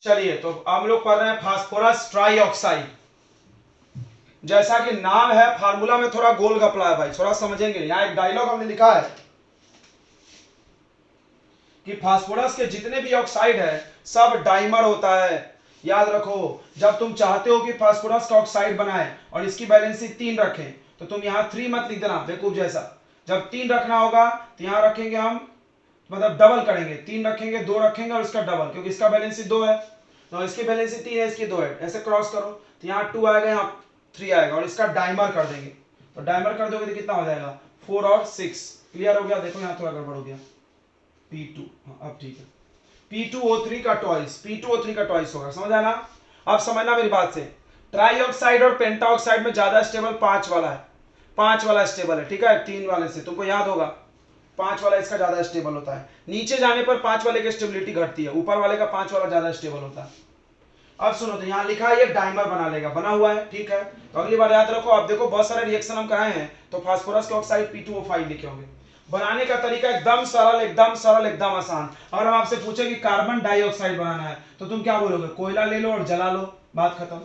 चलिए तो हम लोग पढ़ रहे हैं फास्फोरस ट्राइऑक्साइड। जैसा कि नाम है, फार्मूला में थोड़ा गोल गपला है भाई, थोड़ा समझेंगे। यहाँ एक डायलॉग हमने लिखा है कि फास्फोरस के जितने भी ऑक्साइड है सब डाइमर होता है। याद रखो, जब तुम चाहते हो कि फास्फोरस का ऑक्साइड बनाए और इसकी वैलेंसी 3 रखें तो तुम यहाँ 3 मत लिख देना बेवकूफ जैसा। जब 3 रखना होगा तो यहाँ रखेंगे हम, मतलब डबल करेंगे, 3 रखेंगे, 2 रखेंगे और इसका डबल, क्योंकि इसका बैलेंसी 2 है तो इसकी बैलेंसी 3 है, इसकी 2 है। ऐसे क्रॉस करो तो यहाँ 2 आएगा, यहाँ 3 आएगा और इसका डाइमर कर देंगे। तो डाइमर कर दोगे तो कितना हो जाएगा 4 और 6। क्लियर हो गया? देखो यहाँ थोड़ा गड़बड़ हो गया, P2, अब ठीक है, P2O3 का टॉइस, P2O3 का टॉइस होगा। समझ आना? अब समझना मेरी बात से, ट्राईऑक्साइड और पेंटाऑक्साइड में ज्यादा स्टेबल 5 वाला है, 5 वाला स्टेबल है, ठीक है, 3 वाले से तुमको याद होगा 5 वाला इसका ज्यादा स्टेबल होता है। नीचे जाने पर 5 वाले की स्टेबिलिटी घटती है, ऊपर वाले का 5 वाला ज्यादा स्टेबल होता है। अब सुनो, तो यहाँ लिखा है ये डाइमर बना लेगा, बना हुआ है, ठीक है। तो अगली बार याद रखो। अब देखो बहुत सारे रिएक्शन हम कराए हैं तो फास्फोरस के ऑक्साइड P2O5 लिखे होंगे। बनाने का तरीका एकदम सरल, एकदम सरल, एकदम आसान। अगर हम आपसे पूछे कि कार्बन डाइऑक्साइड बनाना है तो तुम क्या बोलोगे? कोयला ले लो और जला लो, बात खत्म।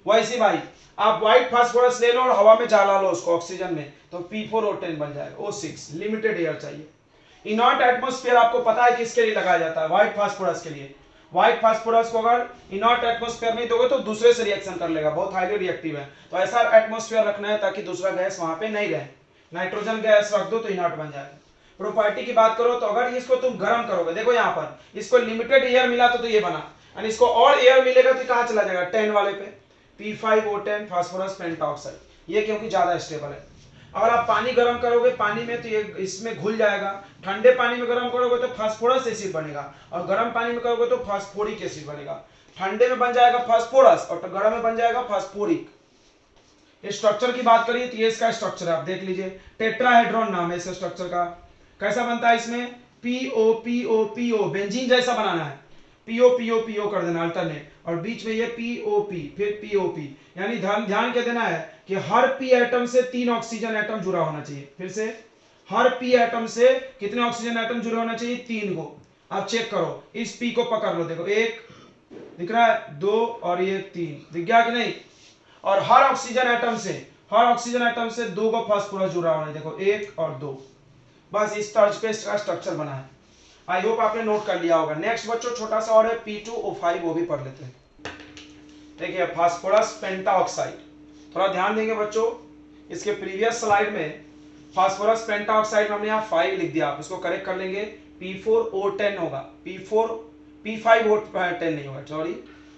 वैसे भाई आप व्हाइट फास्फोरस ले लो और हवा में जला लो उसको ऑक्सीजन में, तो P4O10 बन जाएगा, O6। लिमिटेड एयर चाहिए। इनर्ट एटमॉस्फेयर आपको पता है किसके लिए लगाया जाता है? व्हाइट फास्फोरस के लिए। व्हाइट फास्फोरस को अगर इनर्ट एटमॉस्फेयर नहीं दोगे तो दूसरे से रिएक्शन कर लेगा, बहुत हाईली रिएक्टिव है। तो ऐसा एटमॉस्फेयर रखना है ताकि दूसरा गैस वहां पे नहीं रहे। नाइट्रोजन गैस रख दो तो इनर्ट बन जाएगा। प्रॉपर्टी की बात करो तो अगर इसको तुम गर्म करोगे, देखो यहाँ पर इसको लिमिटेड एयर मिला तो ये बना, और इसको और एयर मिलेगा तो कहाँ चला जाएगा? 10 वाले पे, P5O10 फास्फोरस पेंटाऑक्साइड, ये क्योंकि ज्यादा स्टेबल है। अगर आप पानी गर्म करोगे पानी में तो ये इसमें घुल जाएगा। ठंडे पानी में गर्म करोगे तो फास्फोरस एसिड बनेगा, और गर्म पानी में करोगे तो फास्फोरिक एसिड बनेगा। ठंडे में बन जाएगा फास्फोरस और गर्म में बन जाएगा फास्फोरिक। स्ट्रक्चर की बात करिए तो ये इसका स्ट्रक्चर है, आप देख लीजिए, टेट्राहेड्रॉन नाम है इस स्ट्रक्चर का। कैसा बनता है? इसमें PO बेंजीन जैसा बनाना है, PO कर देना अल्टरनेट, और बीच में ये POP, फिर POP। यानी ध्यान क्या देना है कि हर P एटम से 3 ऑक्सीजन एटम जुड़ा होना चाहिए। फिर से, हर P एटम से कितने ऑक्सीजन एटम जुड़े होना चाहिए? 3 को। अब चेक करो, इस P को पकड़ लो, देखो 1 दिख रहा है, 2 और ये 3 दिख गया कि नहीं? और हर ऑक्सीजन एटम से 2 को फास्फोरस जुड़ा हुआ है, देखो 1 और 2। बस इस तर्ज पे इसका स्ट्रक्चर बना है। आई होप आपने नोट कर लिया होगा। नेक्स्ट बच्चों छोटा सा और है P2O5, वो भी पढ़ लेते हैं। देखिए फास्फोरस पेंटाऑक्साइड, थोड़ा ध्यान देंगे बच्चों। इसके प्रीवियस स्लाइड में फास्फोरस पेंटाऑक्साइड में हमने यहाँ 5 लिख दिया, आप इसको करेक्ट कर लेंगे, P4O10 होगा, P5O10 नहीं होगा, सॉरी,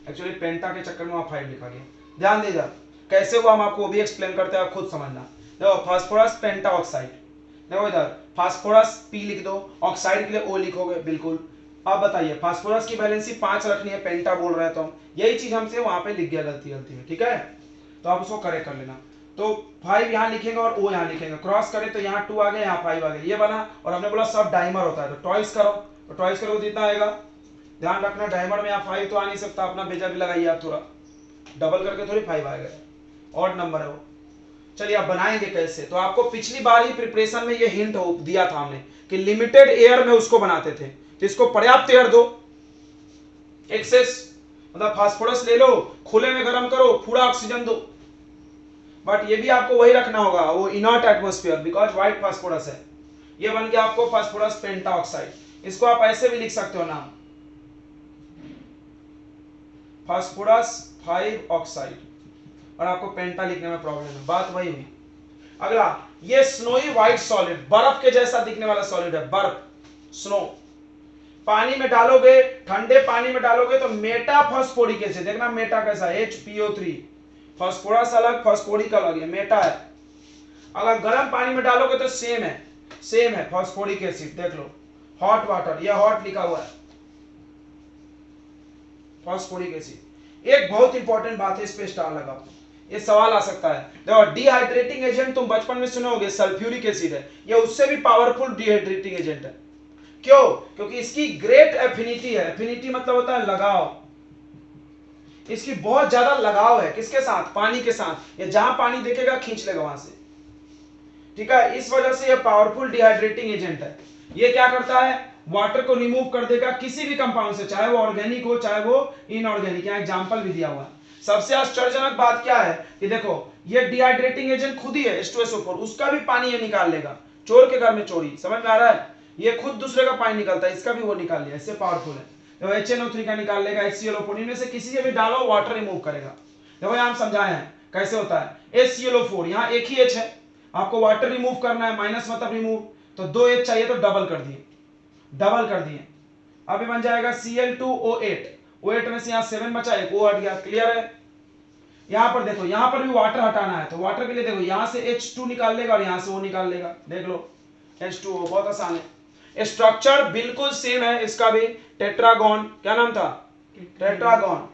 एक्चुअली पेंटा के चक्कर में वहाँ 5 लिखा गया। ध्यान दीजिए कैसे हुआ, हम आपको भी एक्सप्लेन करते हैं, आप खुद समझना। देखो फास्फोरस पेंटाऑक्साइड, देखो इधर फास्फोरस P लिख दो, ऑक्साइड के लिए O लिखोगे, बिल्कुल। अब बताइए, फास्फोरस की वैलेंसी 5 रखनी है, पेंटा बोल रहे हैं तो हम, यही चीज हमसे वहां पे लिख गया गलती में, ठीक है। तो आप उसको करेक्ट कर लेना। तो 5 यहाँ लिखेंगे और O यहाँ लिखेंगे, क्रॉस करें तो यहाँ 2 आ गया, यहाँ 5 आ गया, ये बना। और हमने बोला सब डाइमर होता है, तो टॉइस करो, तो टॉइस करो तो कितना आएगा? ध्यान रखना डायमंड में यहाँ 5 तो आ नहीं सकता, अपना बेजा भी लगाइए आप, थोड़ा डबल करके थोड़ी 5 आएगा, ऑड नंबर है वो। चलिए अब बनाएंगे कैसे, तो आपको पिछली बार ही प्रिपरेशन में ये हिंट दिया था हमने कि लिमिटेड एयर में उसको बनाते थे, तो इसको पर्याप्त एयर दो, एक्सेस, मतलब फास्फोरस ले लो, खुले में गर्म करो, पूरा ऑक्सीजन दो। बट ये भी आपको वही रखना होगा, वो inert atmosphere, because white phosphorus है। ये बन गया आपको फास्फोरस पेंटाऑक्साइड। इसको आप ऐसे भी लिख सकते हो नाम, फास्फोरस 5 ऑक्साइड, और आपको पेंटा लिखने में प्रॉब्लम है, बात वही हुई। अगला, ये स्नोई व्हाइट सॉलिड, बर्फ के जैसा दिखने वाला सॉलिड है, बर्फ, स्नो। पानी में डालोगे, ठंडे पानी में डालोगे तो मेटा फास्फोरिक एसिड, देखना मेटा कैसा है, HPO3, फास्फोरस अलग, फास्फोरिक अलग, ये मेटा है। अगर गर्म पानी में डालोगे तो सेम है फास्फोरिक एसिड, देख लो, हॉट वाटर, ये हॉट लिखा हुआ है, फास्फोरिक एसिड। एक बहुत इंपॉर्टेंट बात है, इस पे स्टार लगा, ये सवाल आ सकता है। देखो डिहाइड्रेटिंग एजेंट तुम बचपन में सुने होगे, सल्फ्यूरिक एसिड है, ये उससे भी पावरफुल डिहाइड्रेटिंग एजेंट है। क्यों? क्योंकि इसकी ग्रेट एफिनिटी है, एफिनिटी मतलब होता है लगाव, इसकी बहुत ज्यादा लगाव है, किसके साथ? पानी के साथ, ये जहां पानी देखेगा खींच लेगा वहां से, ठीक है। इस वजह से ये पावरफुल डिहाइड्रेटिंग एजेंट है। ये क्या करता है? वाटर को रिमूव कर देगा किसी भी कंपाउंड से, चाहे वो ऑर्गेनिक हो चाहे वो इनऑर्गेनिक। यहाँ एग्जांपल भी दिया हुआ है। सबसे आश्चर्यजनक बात क्या है कि देखो ये डिहाइड्रेटिंग एजेंट खुद ही है H2SO4, उसका भी पानी ये निकाल लेगा। चोर के घर में चोरी, समझ में आ रहा है? ये खुद दूसरे का पानी निकालता है, इसका भी वो निकाल लिया, इससे पावरफुल है। तो HNO3 का निकाल लेगा, HClO4, इनमें से किसी से भी डालो वाटर रिमूव करेगा। देखो यहाँ हम समझाए हैं कैसे होता है। HClO4 यहाँ एक ही H है, आपको वाटर रिमूव करना है, माइनस मतलब रिमूव, तो 2 H चाहिए तो डबल कर दिए, डबल कर दिए। अभी बन जाएगा Cl2O8, O8 में से यहाँ 7 बचा, एक O हट गया। क्लियर है? यहां पर देखो, यहां पर भी वाटर हटाना है, तो वाटर के लिए देखो यहां से H2 निकाल लेगा और यहां से O निकाल लेगा। देख लो H2O, बहुत आसान है। स्ट्रक्चर बिल्कुल सेम है इसका भी, टेट्रागोन, क्या नाम था? टेट्रागोन,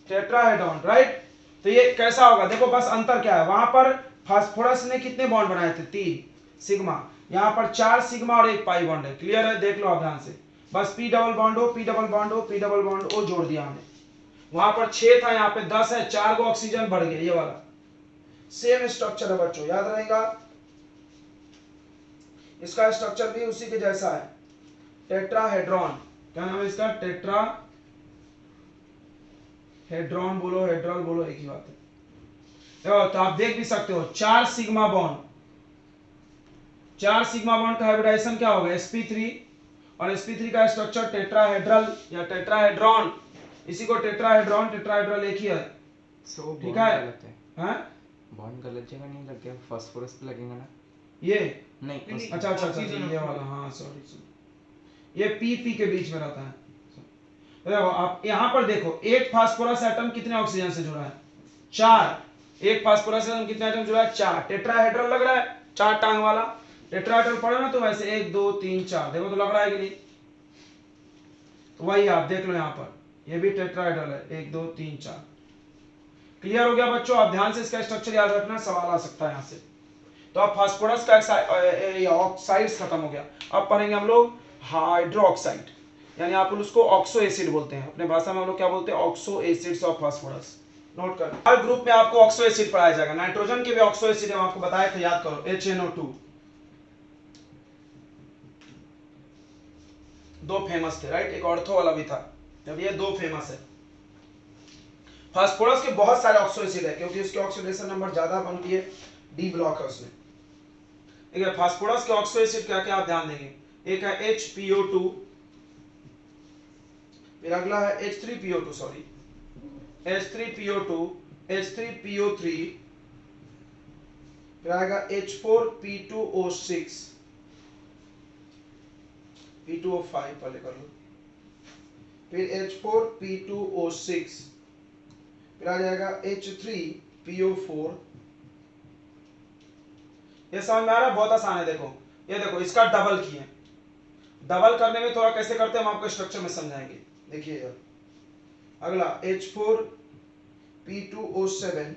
टेट्राहेड्रॉन, राइट। तो ये कैसा होगा देखो, बस अंतर क्या है, वहां पर फास्फोरस ने कितने बॉन्ड बनाए थे? 3 सिग्मा, यहां पर 4 सिग्मा और 1 पाई बॉन्ड है। क्लियर है? देख लो आप ध्यान से, बस P double bond O, P double bond O, P double bond O जोड़ दिया हमने। वहां पर 6 था, यहाँ पे 10 है, 4 को ऑक्सीजन बढ़ गया, ये वाला सेम स्ट्रक्चर है बच्चों, याद रहेगा। इसका स्ट्रक्चर भी उसी के जैसा है, टेट्राहेड्रॉन। क्या नाम है इसका? टेट्राहेड्रॉन बोलो, हेड्रॉल बोलो, एक ही बात है। देखो तो आप देख भी सकते हो 4 सिग्मा बॉन्ड, 4 सिग्मा बॉन्ड का हाइब्रिडाइजेशन क्या होगा? sp3, और sp3 का स्ट्रक्चर टेट्राहेड्रल या टेट्राहेड्रॉन, इसी को टेट्राहेड्रॉन, टेट्राहेड्रल एक ही है। ठीक है? हैं? बॉन्ड गलत जगह नहीं लग गया, फास्फोरस पे लगेगा ना? ये नहीं, अच्छा अच्छा अच्छा, ये वाला, हाँ सॉरी, ये P के बीच में रहता है। देखो आप यहाँ पर देखो, एक फास्फोरस एटम कितने ऑक्सीजन से जुड़ा है? 4। एक फास्फोरस एटम कितने एटम जुड़ा है? 4। टेट्राहेड्रल लग रहा है, 4 टांग वाला। टेट्राहेड्रल पढ़ो ना तो वैसे 1 2 3 4, देखो तो लग रहा है कि नहीं? तो वही आप देख लो यहाँ पर, ये भी टेट्राहेड्रल है, 1 2 3 4। क्लियर हो गया बच्चों? आप ध्यान से इसका स्ट्रक्चर याद रखना, सवाल आ सकता है यहाँ से। तो अब फास्फोरस का ऑक्साइड्स खत्म हो गया। अब पढ़ेंगे हम लोग हाइड्रोक्साइड, यानी आप उसको ऑक्सो एसिड बोलते हैं, अपने भाषा में हम लोग क्या बोलते हैं? Oxo acids of phosphorus. Note कर, हर ग्रुप में आपको ऑक्सो एसिड पढ़ाया जाएगा। नाइट्रोजन के भी ऑक्सो एसिड हम आपको बताए थे, याद करो, HNO2। 2 फेमस थे, राइट, एक ऑर्थो वाला भी था, जब ये 2 फेमस है। फास्फोरस के बहुत सारे ऑक्सो एसिड है, क्योंकि उसके ऑक्सीडेशन नंबर ज्यादा बनती है, D ब्लॉक है उसमें। ठीक है, फास्फोरस के ऑक्सो एसिड क्या क्या आप ध्यान देंगे? एक है HPO2, फिर अगला है H3PO2, सॉरी H3PO2, H3PO3, फिर आएगा H4P2O6, P2O5 पहले कर लो, फिर H4P2O6, फिर आ जाएगा H3PO4। ये समझ में आ रहा है? बहुत आसान है। देखो ये देखो, इसका डबल किए, डबल करने में थोड़ा कैसे करते हैं हम आपको स्ट्रक्चर में समझाएंगे। देखिए यार, अगला H4P2O7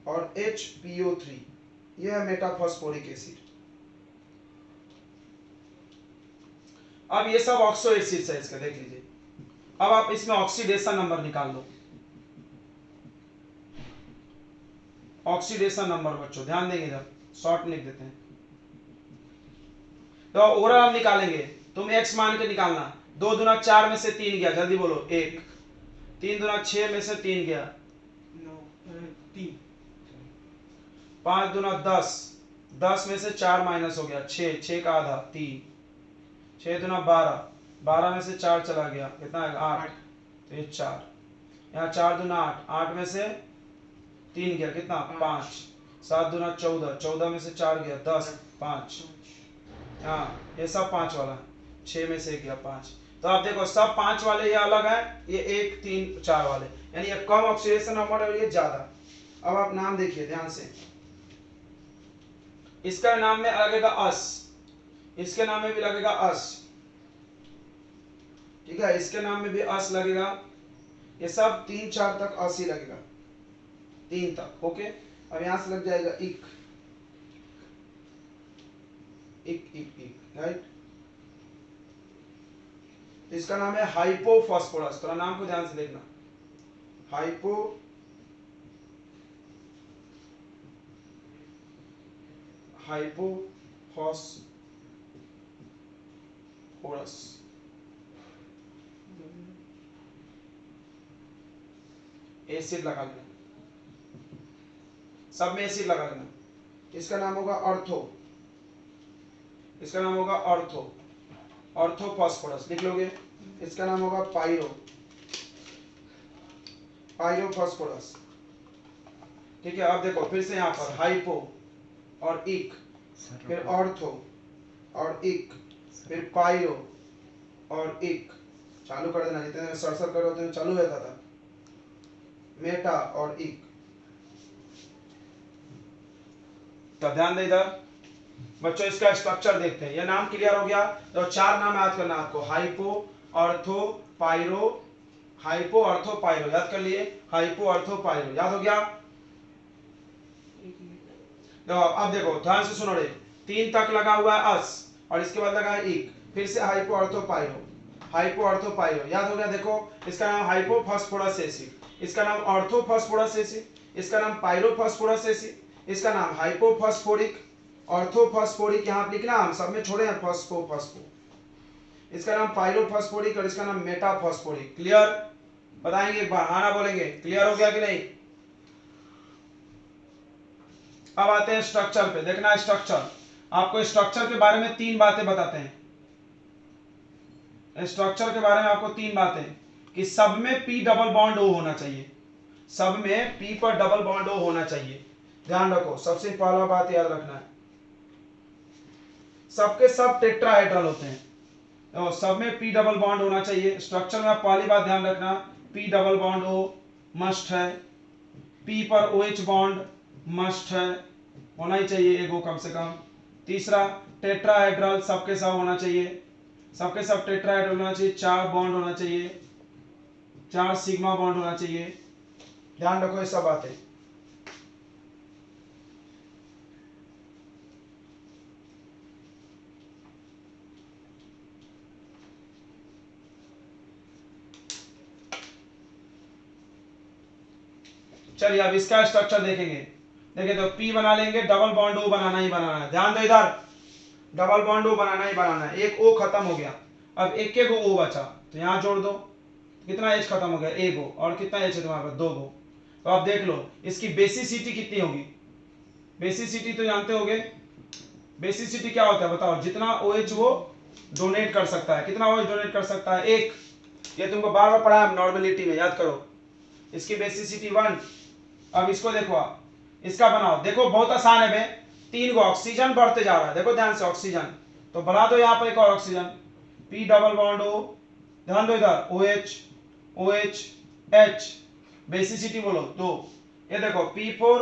और HPO3, यह है मेटाफॉस्फोरिक एसिड। अब ये सब ऑक्सो एसिड्स है इसका, देख लीजिए। अब आप इसमें ऑक्सीडेशन नंबर निकाल लो, ऑक्सीडेशन नंबर बच्चों ध्यान देंगे, जब शॉर्ट लिख देते हैं तो ओवरऑल हम निकालेंगे, तुम x मान के निकालना। 2 दूना 4 में से 3 गया, जल्दी बोलो, 1। 3 दूना 6 में से 3 गया, 3। 5 दूना 10, 10 में से 4 माइनस हो गया, 6, 6 का आधा 3। 6 दूना 12, 12 में से 4 चला गया, कितना है? 8, तो ये 4। यहाँ 4 दूना 8, 8 में से 3 गया, कितना? 5। 7 दूना 14, 14 में से 4 गया, 10, 5। हाँ ये सब 5 वाला है, 6 में से 1 गया, 5। तो आप देखो सब 5 वाले ये अलग है, ये 1 3 4 वाले, यानी ये कम ऑक्सीडेशन नंबर है और ये ज्यादा। अब आप नाम देखिए ध्यान से, इसका नाम में लगेगा अस, इसके नाम में भी लगेगा अस, ठीक है, इसके नाम में भी अस लगेगा। ये सब 3 4 तक अस ही लगेगा, 3 तक। ओके, अब यहां से लग जाएगा इक, इक इक इक, राइट। इसका नाम है हाइपोफॉस्फोरस, थोड़ा नाम को ध्यान से देखना, हाइपोफॉस्फोरस। एसिड लगा लेना, सब में एसिड लगा लेना। इसका नाम होगा ऑर्थो, इसका नाम होगा ऑर्थो, ऑर्थो फास्फोरस लिख लोगे। इसका नाम होगा पायरो, पायरो फास्फोरस। ठीक है, अब देखो फिर से यहाँ पर हाइपो और इक, फिर ऑर्थो और इक, फिर पायरो और इक। चालू कर देना, जितने सर करो उतने चालू रहता था। मेटा और इक। तो ध्यान दे इधर बच्चों, इसका स्ट्रक्चर देखते हैं। ये नाम क्लियर हो गया। तो 4 नाम याद करना आपको, hypo, ortho, pyro, hypo, ortho, pyro याद कर लिए। हाइपो, ऑर्थो, पायरो याद हो गया। तो अब देखो ध्यान से सुनो रे, 3 तक लगा हुआ है अस और इसके बाद लगा है इक, फिर से hypo, ortho, pyro, hypo, ortho, pyro याद हो गया। देखो इसका नाम हाइपो फास्फोरस एसिड, इसका नाम ऑर्थो फास्फोरस एसिड, इसका नाम पायरो फास्फोरस एसिड, इसका नाम हाइपो फास्फोरिक, ऑर्थो फास्फोरिक यहाँ लिखना, हम सब में छोड़े हैं फास्फो फास्फो। इसका नाम पायरो फास्फोरिक और इसका नाम मेटा फास्फोरिक। क्लियर? बताएंगे एक बार, हाँ ना बोलेंगे। क्लियर हो गया कि नहीं? अब आते हैं स्ट्रक्चर पे। देखना स्ट्रक्चर, आपको स्ट्रक्चर के बारे में 3 बातें बताते हैं। स्ट्रक्चर के बारे में आपको 3 बातें कि सब में पी डबल बॉन्ड ओ होना चाहिए, सब में पी पर डबल बॉन्ड ओ होना चाहिए। ध्यान रखो, सबसे पहला बात याद रखना है, सबके सब टेट्राहेड्रल होते हैं तो सब में पी डबल बॉन्ड होना चाहिए। स्ट्रक्चर में आप पहली बात ध्यान रखना, P double bond O must है, पी पर OH बॉन्ड मस्ट है, होना ही चाहिए एगो कम से कम। तीसरा टेट्राहेड्रल सबके सब होना चाहिए, सबके सब टेट्राहेड्रल होना चाहिए, 4 बॉन्ड होना चाहिए, 4 सिग्मा बॉन्ड होना चाहिए। ध्यान रखो ये सब बातें। चलिए अब इसका स्ट्रक्चर देखेंगे। देखिए तो पी बना लेंगे, डबल बॉन्ड ओ बनाना ही बनाना है। ध्यान दो इधर, डबल बॉन्ड ओ बनाना ही बनाना है। एक ओ खत्म हो गया, अब एक के गो ओ बचा तो यहाँ जोड़ दो। कितना एच खत्म हो गया? एक गो। और कितना एच है तुम्हारे पास? 2 गो। तो अब देख लो इसकी बेसिसिटी कितनी होगी। बेसिसिटी तो जानते होगे, बेसिसिटी क्या होता है बताओ? जितना OH वो डोनेट कर सकता है। कितना OH डोनेट कर सकता है? 1। ये तुमको बार बार पढ़ा है नॉर्मेलिटी में, याद करो। इसकी बेसिसिटी 1। अब इसको देखो आप, इसका बनाओ। देखो बहुत आसान है बे, 3 गो ऑक्सीजन बढ़ते जा रहा है। देखो ध्यान से, ऑक्सीजन तो बढ़ा दो यहाँ पर एक और oxygen, P double bond O. ध्यान दो इधर, OH OH H, बेसिसिटी बोलो 2। ये देखो P4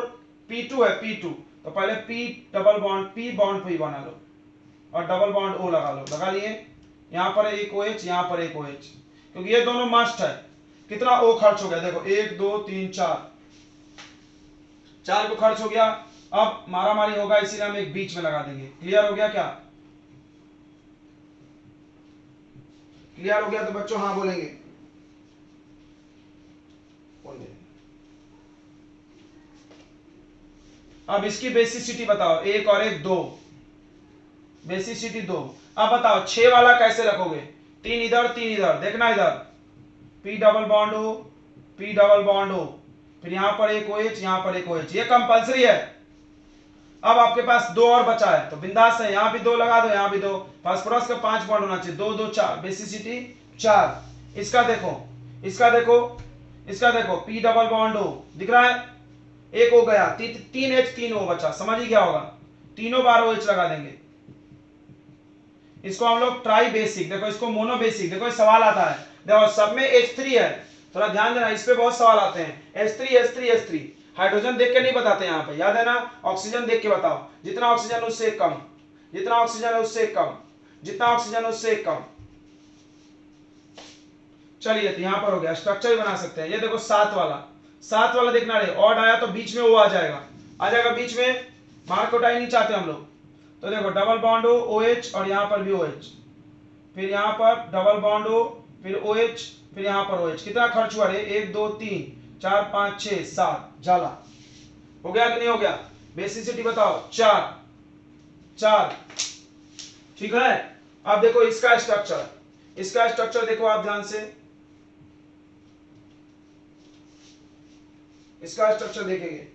P2 है, P2 तो पहले P double bond P bond P बना लो और डबल बॉन्ड O लगा लो। लगा लिए, यहाँ पर एक OH, यहाँ पर एक OH, क्योंकि ये दोनों मस्ट है। कितना O खर्च हो गया? देखो 1 2 3 4 को खर्च हो गया। अब मारामारी होगा, इसीलिए हम एक बीच में लगा देंगे। क्लियर हो गया क्या? क्लियर हो गया तो बच्चों हाँ बोलेंगे। अब इसकी बेसिसिटी बताओ, 1 और 1 2, बेसिसिटी 2। अब बताओ 6 वाला कैसे रखोगे? 3 इधर 3 इधर। देखना इधर, P double bond O, P double bond O, फिर यहां पर एक OH, यहां पर एक OH। ये कंपलसरी है। अब आपके पास 2 और बचा है तो बिंदास है, यहां भी 2 लगा दो, यहां भी 2। फास्फोरस का 5 बॉन्ड होना चाहिए, 2 2 4, बेसिसिटी 4। इसका देखो, इसका देखो, इसका देखो, पी डबल बॉन्ड ओ दिख रहा है, एक हो गया, 3 H 3 O बचा। समझ ही क्या होगा? तीनों बार OH लगा देंगे। इसको हम लोग ट्राई बेसिक, देखो इसको मोनो बेसिक। देखो सवाल आता है, देखो सब में H3 है, थोड़ा ध्यान देना, इस पे बहुत सवाल आते हैं। H3 H3 H3, हाइड्रोजन देख के नहीं बताते यहाँ पे, याद है ना? ऑक्सीजन देख के बताओ। जितना ऑक्सीजन उससे कम, जितना ऑक्सीजन है उससे कम, जितना ऑक्सीजन उससे कम। चलिए तो यहाँ पर हो गया। स्ट्रक्चर बना सकते हैं। ये देखो 7 वाला, 7 वाला देखना रे, ऑड आया तो बीच में वो आ जाएगा, आ जाएगा बीच में। मार्क उठाई नहीं चाहते हम लोग तो देखो डबल बॉन्ड ओ OH और यहाँ पर भी OH, फिर यहाँ पर डबल बॉन्ड ओ, फिर OH, फिर यहाँ पर OH। कितना खर्च हुआ रे? 1 2 3 4 5 6 7। जाला हो गया कि नहीं हो गया? बेसिसिटी बताओ, 4। ठीक है। अब देखो इसका स्ट्रक्चर, इसका स्ट्रक्चर देखो आप ध्यान से। इसका स्ट्रक्चर देखेंगे।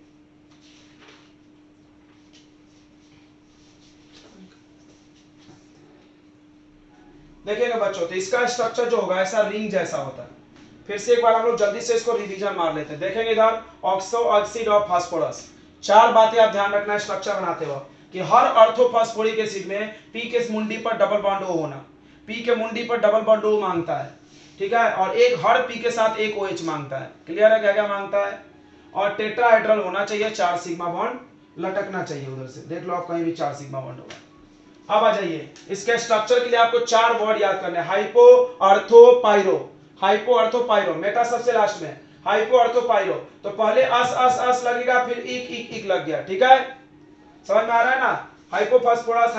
देखेंगे बच्चों, तो इसका स्ट्रक्चर जो होगा ऐसा रिंग जैसा होता है। फिर से एक बार हम लोग जल्दी से इसको रिवीजन मार लेते हैं। देखेंगे इधर ऑक्सो ऑक्सीड और फास्फोरस, चार बातें आप ध्यान रखना है स्ट्रक्चर बनाते वक्त कि हर ऑर्थोफॉस्फोरिक एसिड में पी के मुंडी पर डबल बॉन्ड ओ होना, पी के मुंडी पर डबल बॉन्ड ओ मांगता है, ठीक है, और एक हर पी के साथ एक OH मांगता है। क्लियर है क्या क्या मांगता है? और टेट्राहेड्रल होना चाहिए, 4 सिग्मा बॉन्ड लटकना चाहिए उधर से, देख लो आप कहीं भी 4 सिग्मा बॉन्ड होगा। अब आ जाइए, इसके स्ट्रक्चर के लिए आपको 4 वर्ड याद करने हैं। हाइपो अर्थो पाइरो, हाइपो अर्थो पाइरो, मेटा सबसे लास्ट में, हाइपो अर्थो पाइरो। तो पहले अस लगेगा, फिर इक लग गया, ठीक है, समझ में आ रहा है ना? हाइपोफॉस्फोरस,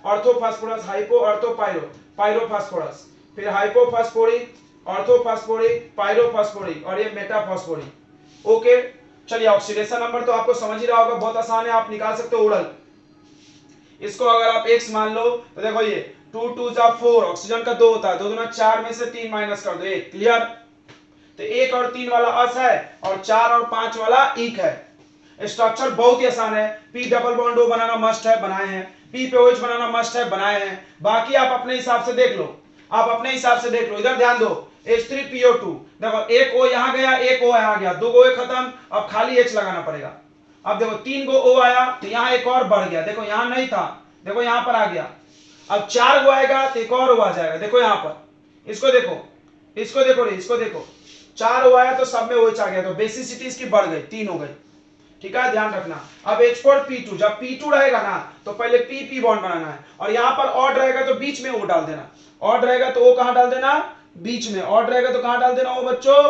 अर्थोफॉस्फोरस, हाइपो अर्थो पाइरो, पाइरोफॉस्फोरस, फिर हाइपोफॉस्फोरिक, ऑर्थोफॉस्फोरिक, पाइरोफॉस्फोरिक और ये मेटाफॉस्फोरिक। ओके, चलिए ऑक्सीडेशन नंबर तो आपको समझ ही रहा होगा, बहुत आसान है, आप निकाल सकते हो उड़ल। इसको अगर आप x मान लो तो देखो ये 2 2 जा 4, ऑक्सीजन का 2 होता है, 2 दूना 4 में से 3 माइनस कर दो 1। क्लियर? तो 1 और 3 वाला अस है और 4 और 5 वाला इक है। स्ट्रक्चर बहुत ही आसान है। पी डबल बॉन्ड ओ बनाना मस्ट है, बनाए हैं। पी पे OH बनाना मस्ट है, बनाए हैं। बाकी आप अपने हिसाब से देख लो, आप अपने हिसाब से देख लो। इधर ध्यान दो, H3PO2, देखो एक O यहां गया, एक O यहां गया, 2 O खत्म, अब खाली H लगाना पड़ेगा। अब देखो 3 गो O आया तो यहाँ एक और बढ़ गया, देखो यहाँ नहीं था, देखो यहाँ पर आ गया। अब 4 गो आएगा तो एक और O आ जाएगा, देखो यहाँ पर, इसको देखो, इसको देखो रे, इसको देखो, 4 O आया तो सब में OH आ गया, तो बेसिसिटी इसकी बढ़ गई, 3 हो गई, ठीक है, ध्यान रखना। अब H4P2, जब P2 रहेगा ना तो पहले P बॉन्ड बनाना है, और यहाँ पर ऑड रहेगा तो बीच में O डाल देना, ऑड रहेगा तो O कहाँ डाल देना? बीच में। ऑड रहेगा तो कहाँ डाल देना O बच्चों?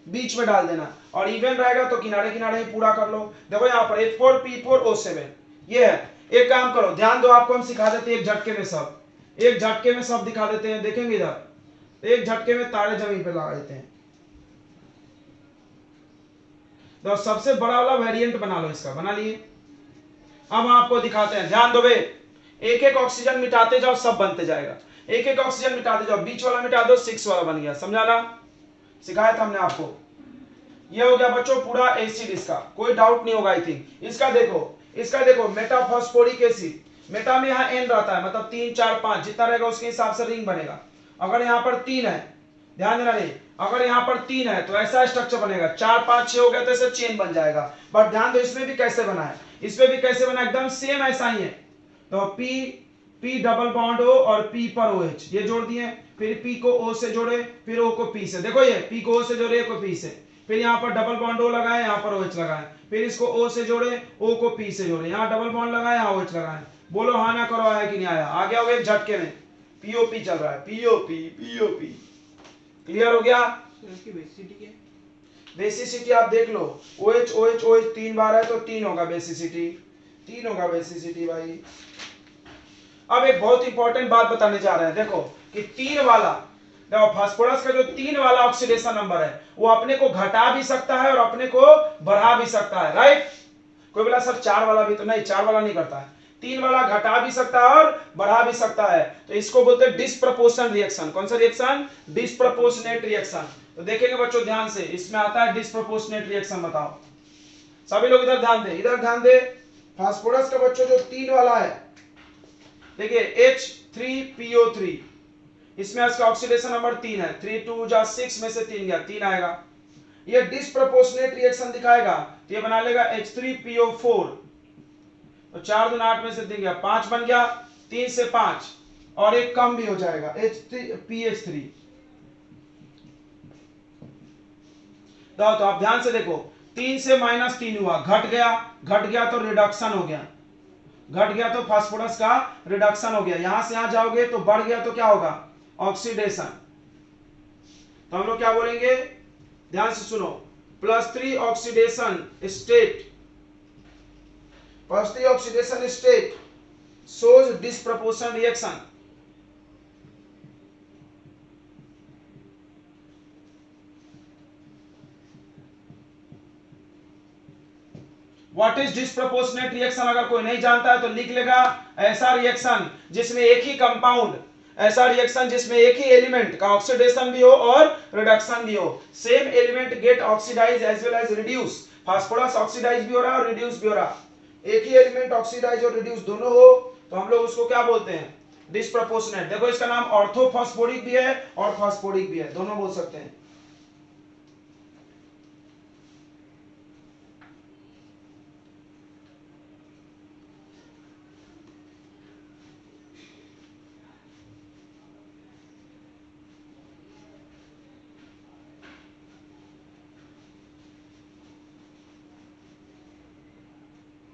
बीच में डाल देना। और इवन रहेगा तो किनारे किनारे ही पूरा कर लो। देखो यहाँ पर H4P4O7 ये है। एक काम करो, ध्यान दो, आपको हम सिखा देते हैं एक झटके में सब, एक झटके में सब दिखा देते हैं। देखेंगे इधर, एक झटके में तारे जमीन पे लगा देते हैं। तो सबसे बड़ा वाला वेरिएंट बना लो, इसका बना लिए। अब हम आपको दिखाते हैं, ध्यान दो बे, एक एक ऑक्सीजन मिटाते जाओ, सब बनते जाएगा। एक एक ऑक्सीजन मिटाते जाओ, बीच वाला मिटा दो, 6 वाला बन गया, समझा ना? सिखाया था हमने आपको। ये हो गया बच्चों पूरा एसिड, इसका कोई डाउट नहीं होगा आई थिंक। इसका देखो, इसका देखो, मेटाफॉस्फोरिक एसिड, मेटा में यहाँ N रहता है, मतलब 3 4 5 जितना रहेगा उसके हिसाब से रिंग बनेगा। अगर यहाँ पर 3 है, ध्यान देना नहीं, अगर यहाँ पर 3 है तो ऐसा स्ट्रक्चर बनेगा। 4 5 6 हो गया तो ऐसे चेन बन जाएगा। बट ध्यान दो इसमें भी कैसे बना है, इसमें भी कैसे बना, एकदम सेम ऐसा ही है। तो P डबल बॉन्ड O और P पर OH ये जोड़ दिए, फिर P को O से जोड़े, फिर O को P से, देखो ये P को O से जोड़े, A को P से, फिर यहाँ पर डबल बॉन्ड O लगाए, यहाँ पर OH लगाए, फिर इसको O से जोड़े, O को P से जोड़े, यहाँ डबल बॉन्ड लगाए, यहाँ OH लगाए। बोलो हाँ ना करो, आया कि नहीं आया? आ गया होगा एक झटके में। POP चल रहा है, POP। क्लियर हो गया? इसकी बेसिसिटी क्या है? बेसिसिटी आप देख लो, OH 3 बार है तो 3 होगा बेसिसिटी, 3 होगा बेसिसिटी भाई। अब एक बहुत इंपॉर्टेंट बात बताने जा रहे हैं, देखो कि 3 वाला, देखो फास्फोरस का जो 3 वाला ऑक्सीडेशन नंबर है वो अपने को घटा भी सकता है और अपने को बढ़ा भी सकता है, राइट? कोई बोला सर 4 वाला भी, तो नहीं, 4 वाला नहीं करता है, 3 वाला घटा भी सकता है और बढ़ा भी सकता है। तो इसको बोलते हैं डिस्प्रपोर्शनल रिएक्शन। कौन सा रिएक्शन? Disproportionate reaction. तो देखेंगे बच्चों ध्यान से, इसमें आता है डिस्प्रपोर्शनेट रिएक्शन। बताओ सभी लोग, इधर ध्यान दे, इधर ध्यान दे। फास्फोरस का बच्चों जो 3 वाला है, देखिए H3PO3, इसमें इसका ऑक्सीडेशन नंबर 3 है, 3 2 जा 6 में से 3 गया, 3 आएगा। ये डिस्प्रपोर्शनेट रिएक्शन दिखाएगा तो ये बना लेगा H3PO4, तो 4 दूना 8 में से 3 गया, 5 बन गया, 3 से 5 और एक कम भी हो जाएगा, PH3। तो आप ध्यान से देखो, 3 से -3 हुआ, घट गया तो रिडक्शन हो गया, घट गया तो फास्फोरस का रिडक्शन हो गया। यहां से यहां जाओगे तो बढ़ गया तो क्या होगा? ऑक्सीडेशन। तो हम लोग क्या बोलेंगे, ध्यान से सुनो, +3 oxidation state, +3 oxidation state shows disproportional reaction। What is disproportionate reaction? अगर कोई नहीं जानता है तो लिख लेगा, ऐसा रिएक्शन जिसमें एक ही कंपाउंड ऐसा रिएक्शन जिसमें एक ही एलिमेंट का ऑक्सीडेशन भी हो और रिडक्शन भी हो, same element get oxidise as well as reduce. Phosphorus oxidise भी हो रहा है और रिड्यूस भी हो रहा है, एक ही एलिमेंट ऑक्सीडाइज और रिड्यूस दोनों हो तो हम लोग उसको क्या बोलते हैं, डिस्प्रपोर्शनेट। देखो इसका नाम ऑर्थोफॉस्फोरिक भी है और फॉस्फोरिक भी है, दोनों बोल सकते हैं।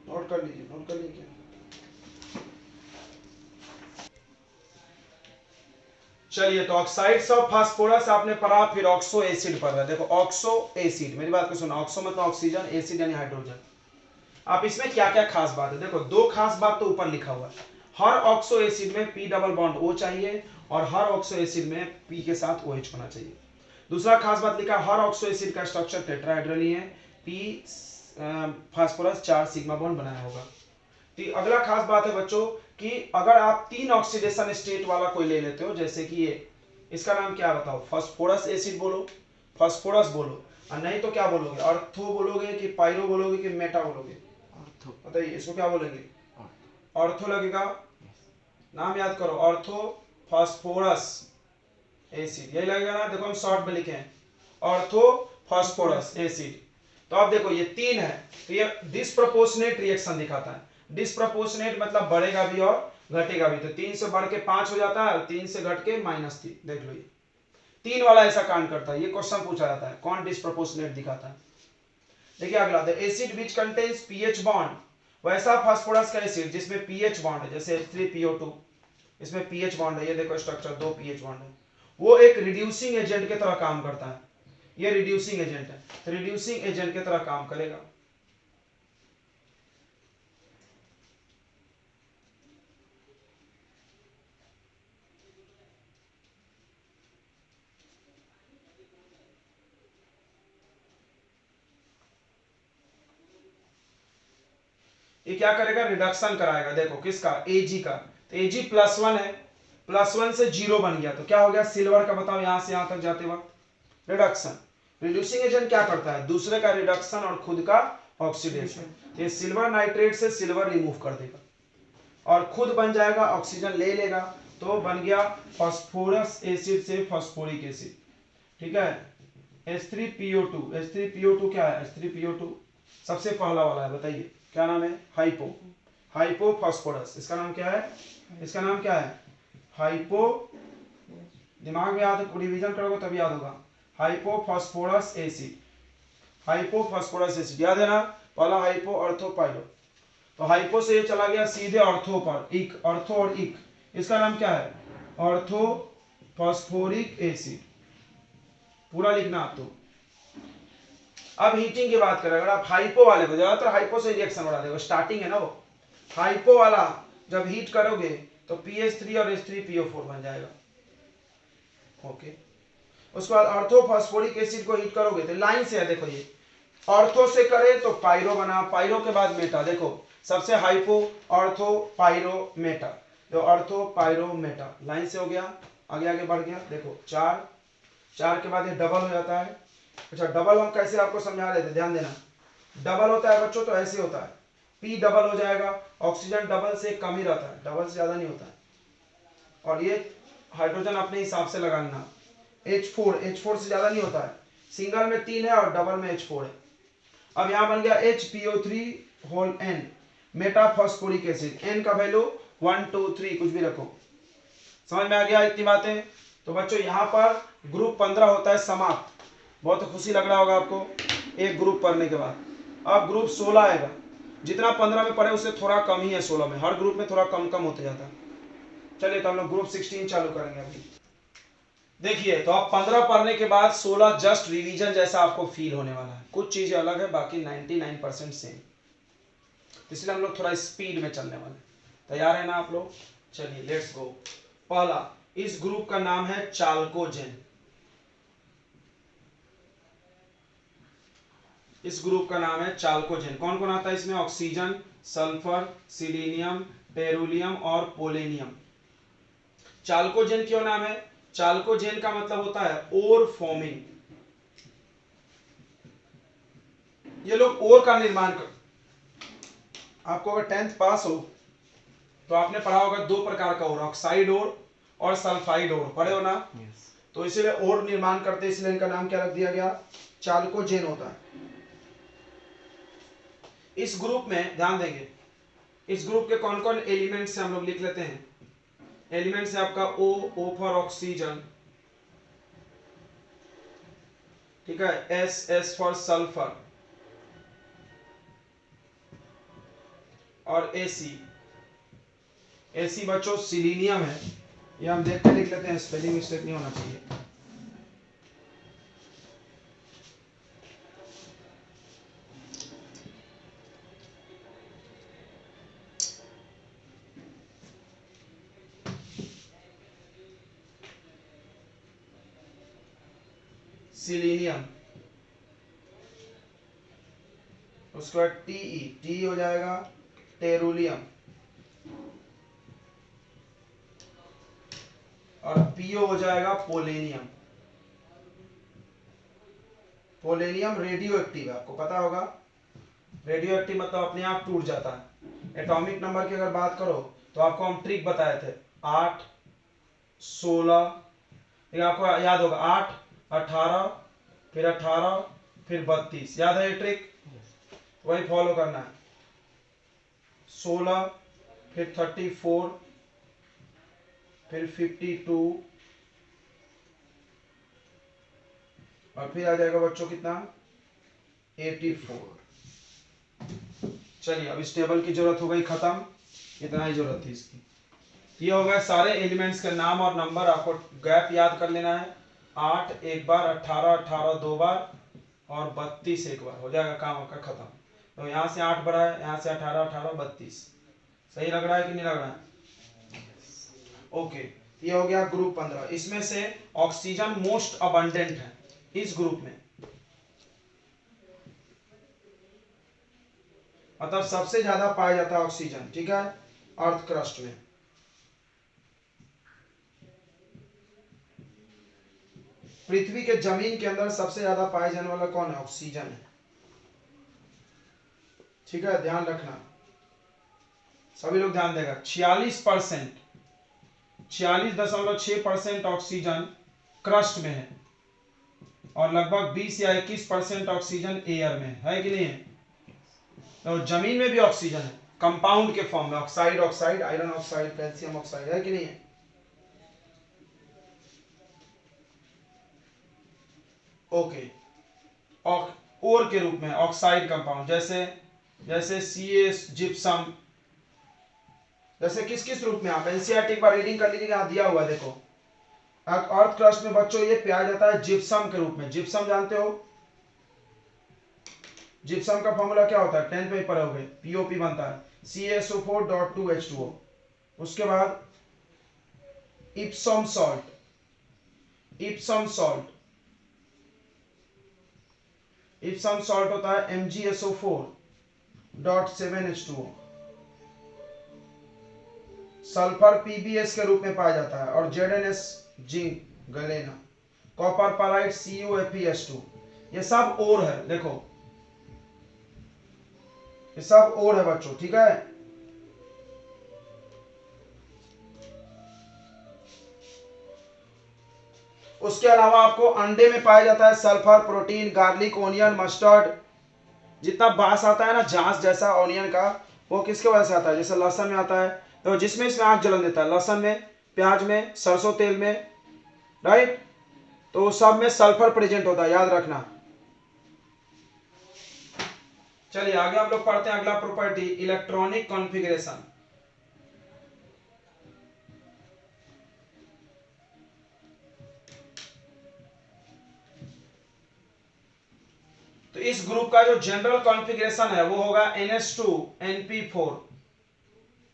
नोट कर लीजिए, नोट कर लीजिए। चलिए तो ऑक्साइड्स ऑफ फास्फोरस आपने पढ़ा, फिर ऑक्सो एसिड पढ़ रहा है। देखो ऑक्सो एसिड, मेरी बात को सुनो, ऑक्सो मतलब ऑक्सीजन, एसिड यानी हाइड्रोजन। आप इसमें क्या क्या खास बात है, देखो दो खास बात तो ऊपर लिखा हुआ है, हर ऑक्सो एसिड में पी डबल बॉन्ड ओ चाहिए और हर ऑक्सो एसिड में पी के साथ OH होना चाहिए। दूसरा खास बात लिखा, हर ऑक्सो एसिड का स्ट्रक्चर टेट्राहेड्रल है, पी फास्फोरस 4 सिग्मा बॉन्ड बनाया होगा। तो अगला खास बात है बच्चों कि अगर आप 3 ऑक्सीडेशन स्टेट वाला कोई ले लेते हो, जैसे कि ये, इसका नाम क्या बताओ, फास्फोरस एसिड बोलो, फास्फोरस बोलो, और नहीं तो क्या बोलोगे, ऑर्थो बोलोगे कि पायरो बोलोगे कि मेटा बोलोगे, ऑर्थो। बताइए इसको क्या बोलेंगे, ऑर्थो लगेगा। नाम याद करो, ऑर्थो फास्फोरस एसिड, यही लगेगा ना। देखो हम शॉर्ट में लिखे हैं ऑर्थो फास्फोरस एसिड। तो अब देखो ये 3 है, तो ये डिस्प्रपोर्शनेट रिएक्शन दिखाता है। डिस्प्रपोर्शनेट मतलब बढ़ेगा भी और घटेगा भी, तो 3 से बढ़ के 5 हो जाता है और 3 से घट के -3। देख लो ये 3 वाला ऐसा कांड करता है, ये क्वेश्चन पूछा जाता है कौन डिस्प्रपोर्शनेट दिखाता है। देखिए अगला, the acid which contains pH bond, वैसा फास्फोरस का एसिड जिसमें पीएच बॉन्ड है, जैसे H3PO2, इसमें पीएच बॉन्ड है, ये देखो स्ट्रक्चर 2 पीएच बॉन्ड है, वो एक रिड्यूसिंग एजेंट की तरह काम करता है। ये रिड्यूसिंग एजेंट है, तो रिड्यूसिंग एजेंट की तरह काम करेगा। ये क्या करेगा, रिडक्शन कराएगा। देखो किसका, Ag का, तो Ag +1 है, +1 से 0 बन गया, तो क्या हो गया सिल्वर का, बताओ यहां से यहां तक जाते वक्त रिडक्शन। रिड्यूसिंग एजेंट क्या करता है, दूसरे का रिडक्शन और खुद का ऑक्सीडेशन। ये सिल्वर नाइट्रेट से सिल्वर रिमूव कर देगा और खुद बन जाएगा, ऑक्सीजन ले लेगा, तो बन गया फास्फोरस एसिड से फास्फोरिक एसिड। ठीक है, H3PO2, H3PO2 क्या है, H3PO2 सबसे पहला वाला है, बताइए क्या नाम है, हाइपो, हाइपो फास्फोरस। इसका नाम क्या है, इसका नाम क्या है, हाइपो, दिमाग में याद, रिवीजन करोगे तभी याद होगा, hypo phosphorus acid, hypo phosphorus acid याद है ना, पहला हाइपो, ऑर्थो, पाइरो। तो हाइपो से ये चला गया सीधे ऑर्थो पर, इक, ऑर्थो और इक, इसका नाम क्या है, ऑर्थो फास्फोरिक एसिड, पूरा लिखना आप। तो अब हीटिंग की बात करें, अगर आप हाइपो वाले को, ज्यादातर हाइपो से रिएक्शन बढ़ा देगा, स्टार्टिंग है ना वो, हाइपो वाला जब हीट करोगे तो PH3 और H3PO4 बन जाएगा। ओके, उसके बाद ऑर्थोफॉस्फोरिक एसिड को हीट करोगे तो लाइन से है, देखो ये ऑर्थो से करे तो पायरो बना, पायरो के बाद मेटा, देखो सबसे हाइपो, ऑर्थो, पायरो, मेटा, तो ऑर्थो पायरो मेटा, लाइन से हो गया, आगे आगे बढ़ गया। देखो 4, 4 के बाद ये डबल हो जाता है। अच्छा डबल हम कैसे आपको समझा रहे थे, ध्यान देना, डबल होता है बच्चों तो ऐसे होता है, P डबल हो जाएगा, ऑक्सीजन डबल से कम ही रहता है, डबल से ज्यादा नहीं होता है, और ये हाइड्रोजन अपने हिसाब से लगाना, H4 से ज्यादा नहीं होता है, सिंगल में 3 है और डबल में H4 है। अब यहाँ बन गया HPO3 मेटाफॉस्फोरिक एसिड, N का वैल्यू 1 2 3 कुछ भी रखो, समझ में आ गया इतनी बातें। तो बच्चों यहाँ पर ग्रुप 15 होता है समाप्त, बहुत खुशी लग रहा होगा आपको एक ग्रुप पढ़ने के बाद। अब ग्रुप 16 आएगा, जितना 15 में पढ़े उससे थोड़ा कम ही है 16 में, हर ग्रुप में थोड़ा कम कम होते जाता है। चलिए तो हम लोग ग्रुप 16 चालू करेंगे अभी। देखिए तो आप 15 पढ़ने के बाद 16 जस्ट रिवीजन जैसा आपको फील होने वाला है, कुछ चीजें अलग है, बाकी 99% सेम, इसलिए हम लोग थोड़ा स्पीड में चलने वाले। तैयार है ना आप लोग, चलिए लेट्स गो। पहला, इस ग्रुप का नाम है चाल्कोजेन, इस ग्रुप का नाम है चाल्कोजेन। कौन कौन आता है इसमें, ऑक्सीजन, सल्फर, सिलीनियम, टेरुलियम और पोलेनियम, चाल्कोजेन क्यों नाम है? चाल्कोजेन का मतलब होता है ओर फॉर्मिंग। ये लोग ओर का निर्माण कर, आपको अगर 10th पास हो तो आपने पढ़ा होगा दो प्रकार का ओर, ऑक्साइड ओर और सल्फाइड ओर, पढ़े हो ना? यस। तो इसीलिए ओर निर्माण करते, इसलिए इनका नाम क्या रख दिया गया? चाल्कोजेन होता है। इस ग्रुप में ध्यान देंगे, इस ग्रुप के कौन कौन एलिमेंट्स हम लोग लिख लेते हैं। एलिमेंट्स है आपका ओ फॉर ऑक्सीजन, ठीक है, एस फॉर सल्फर, और एसी बच्चों सिलीनियम है। ये हम देख के लिख लेते हैं, स्पेलिंग मिस्टेक नहीं होना चाहिए। सिलीनियम, उसके बाद टी हो जाएगा टेरुलियम, और पीओ हो जाएगा पोलेनियम। पोलेनियम रेडियो एक्टिव है, आपको पता होगा। रेडियो एक्टिव मतलब अपने आप टूट जाता है। एटॉमिक नंबर की अगर बात करो तो आपको हम ट्रिक बताए थे, 8, 16, ये आपको याद होगा, 8, 18, फिर 18, फिर 32, याद है ये ट्रिक? वही फॉलो करना है। 16, फिर 34, फिर 52, और फिर आ जाएगा बच्चों कितना? 84। चलिए, अब इस टेबल की जरूरत हो गई खत्म, इतना ही जरूरत थी इसकी। ये हो गए सारे एलिमेंट्स के नाम और नंबर, आपको गैप याद कर लेना है। 8 एक बार, 18 18 दो बार, और 32 एक बार, हो जाएगा काम आपका खत्म। तो यहाँ से 8 बढ़ा है, यहाँ से 18 18 32। सही लग रहा है कि नहीं लग रहा है? ओके, ये हो गया ग्रुप 15। इसमें से ऑक्सीजन मोस्ट अबंडेंट है इस ग्रुप में, मतलब सबसे ज्यादा पाया जाता है ऑक्सीजन, ठीक है, अर्थ क्रस्ट में। पृथ्वी के जमीन के अंदर सबसे ज्यादा पाए जाने वाला कौन है? ऑक्सीजन है, ठीक है, ध्यान रखना, सभी लोग ध्यान देगा। 46%, 46.6% ऑक्सीजन क्रस्ट में है, और लगभग 20 या 21% ऑक्सीजन एयर में है कि नहीं है? तो जमीन में भी ऑक्सीजन है, कंपाउंड के फॉर्म में, oxide oxide, iron oxide, calcium oxide, है कि नहीं है? ओके, और के रूप में ऑक्साइड कंपाउंड, जैसे CS, जिप्सम, जैसे किस किस रूप में, आप एनसीईआरटी एक बार रीडिंग कर लीजिए, यहाँ दिया हुआ है देखो। अर्थ क्रस्ट में बच्चों ये पाया जाता है जिप्सम के रूप में। जिप्सम जानते हो? जिप्सम का फॉर्मूला क्या होता है? 10th में पढ़े होगे, POP बनता है CaSO4.2H2O। उसके बाद इप्सम सॉल्ट, इप्सम सॉल्ट होता है MgSO4.7H2O। सल्फर PbS के रूप में पाया जाता है, और ZnS zinc galena, copper pyrite CuFeS2। ये सब और है, देखो ये सब और है बच्चों, ठीक है। उसके अलावा आपको अंडे में पाया जाता है sulphur, protein, garlic, onion, mustard. जितना बास आता है ना, जांस जैसा ऑनियन का, वो किसके वजह से आता है? जैसे लहसुन में आता है, तो जिसमें इसमें आग जलन देता है, लहसुन में, प्याज में, सरसों तेल में, राइट? तो सब में सल्फर प्रेजेंट होता है, याद रखना। चलिए आगे हम लोग पढ़ते हैं अगला प्रॉपर्टी, इलेक्ट्रॉनिक कॉन्फ़िगरेशन। तो इस ग्रुप का जो जनरल कॉन्फ़िगरेशन है वो होगा NH2NP4।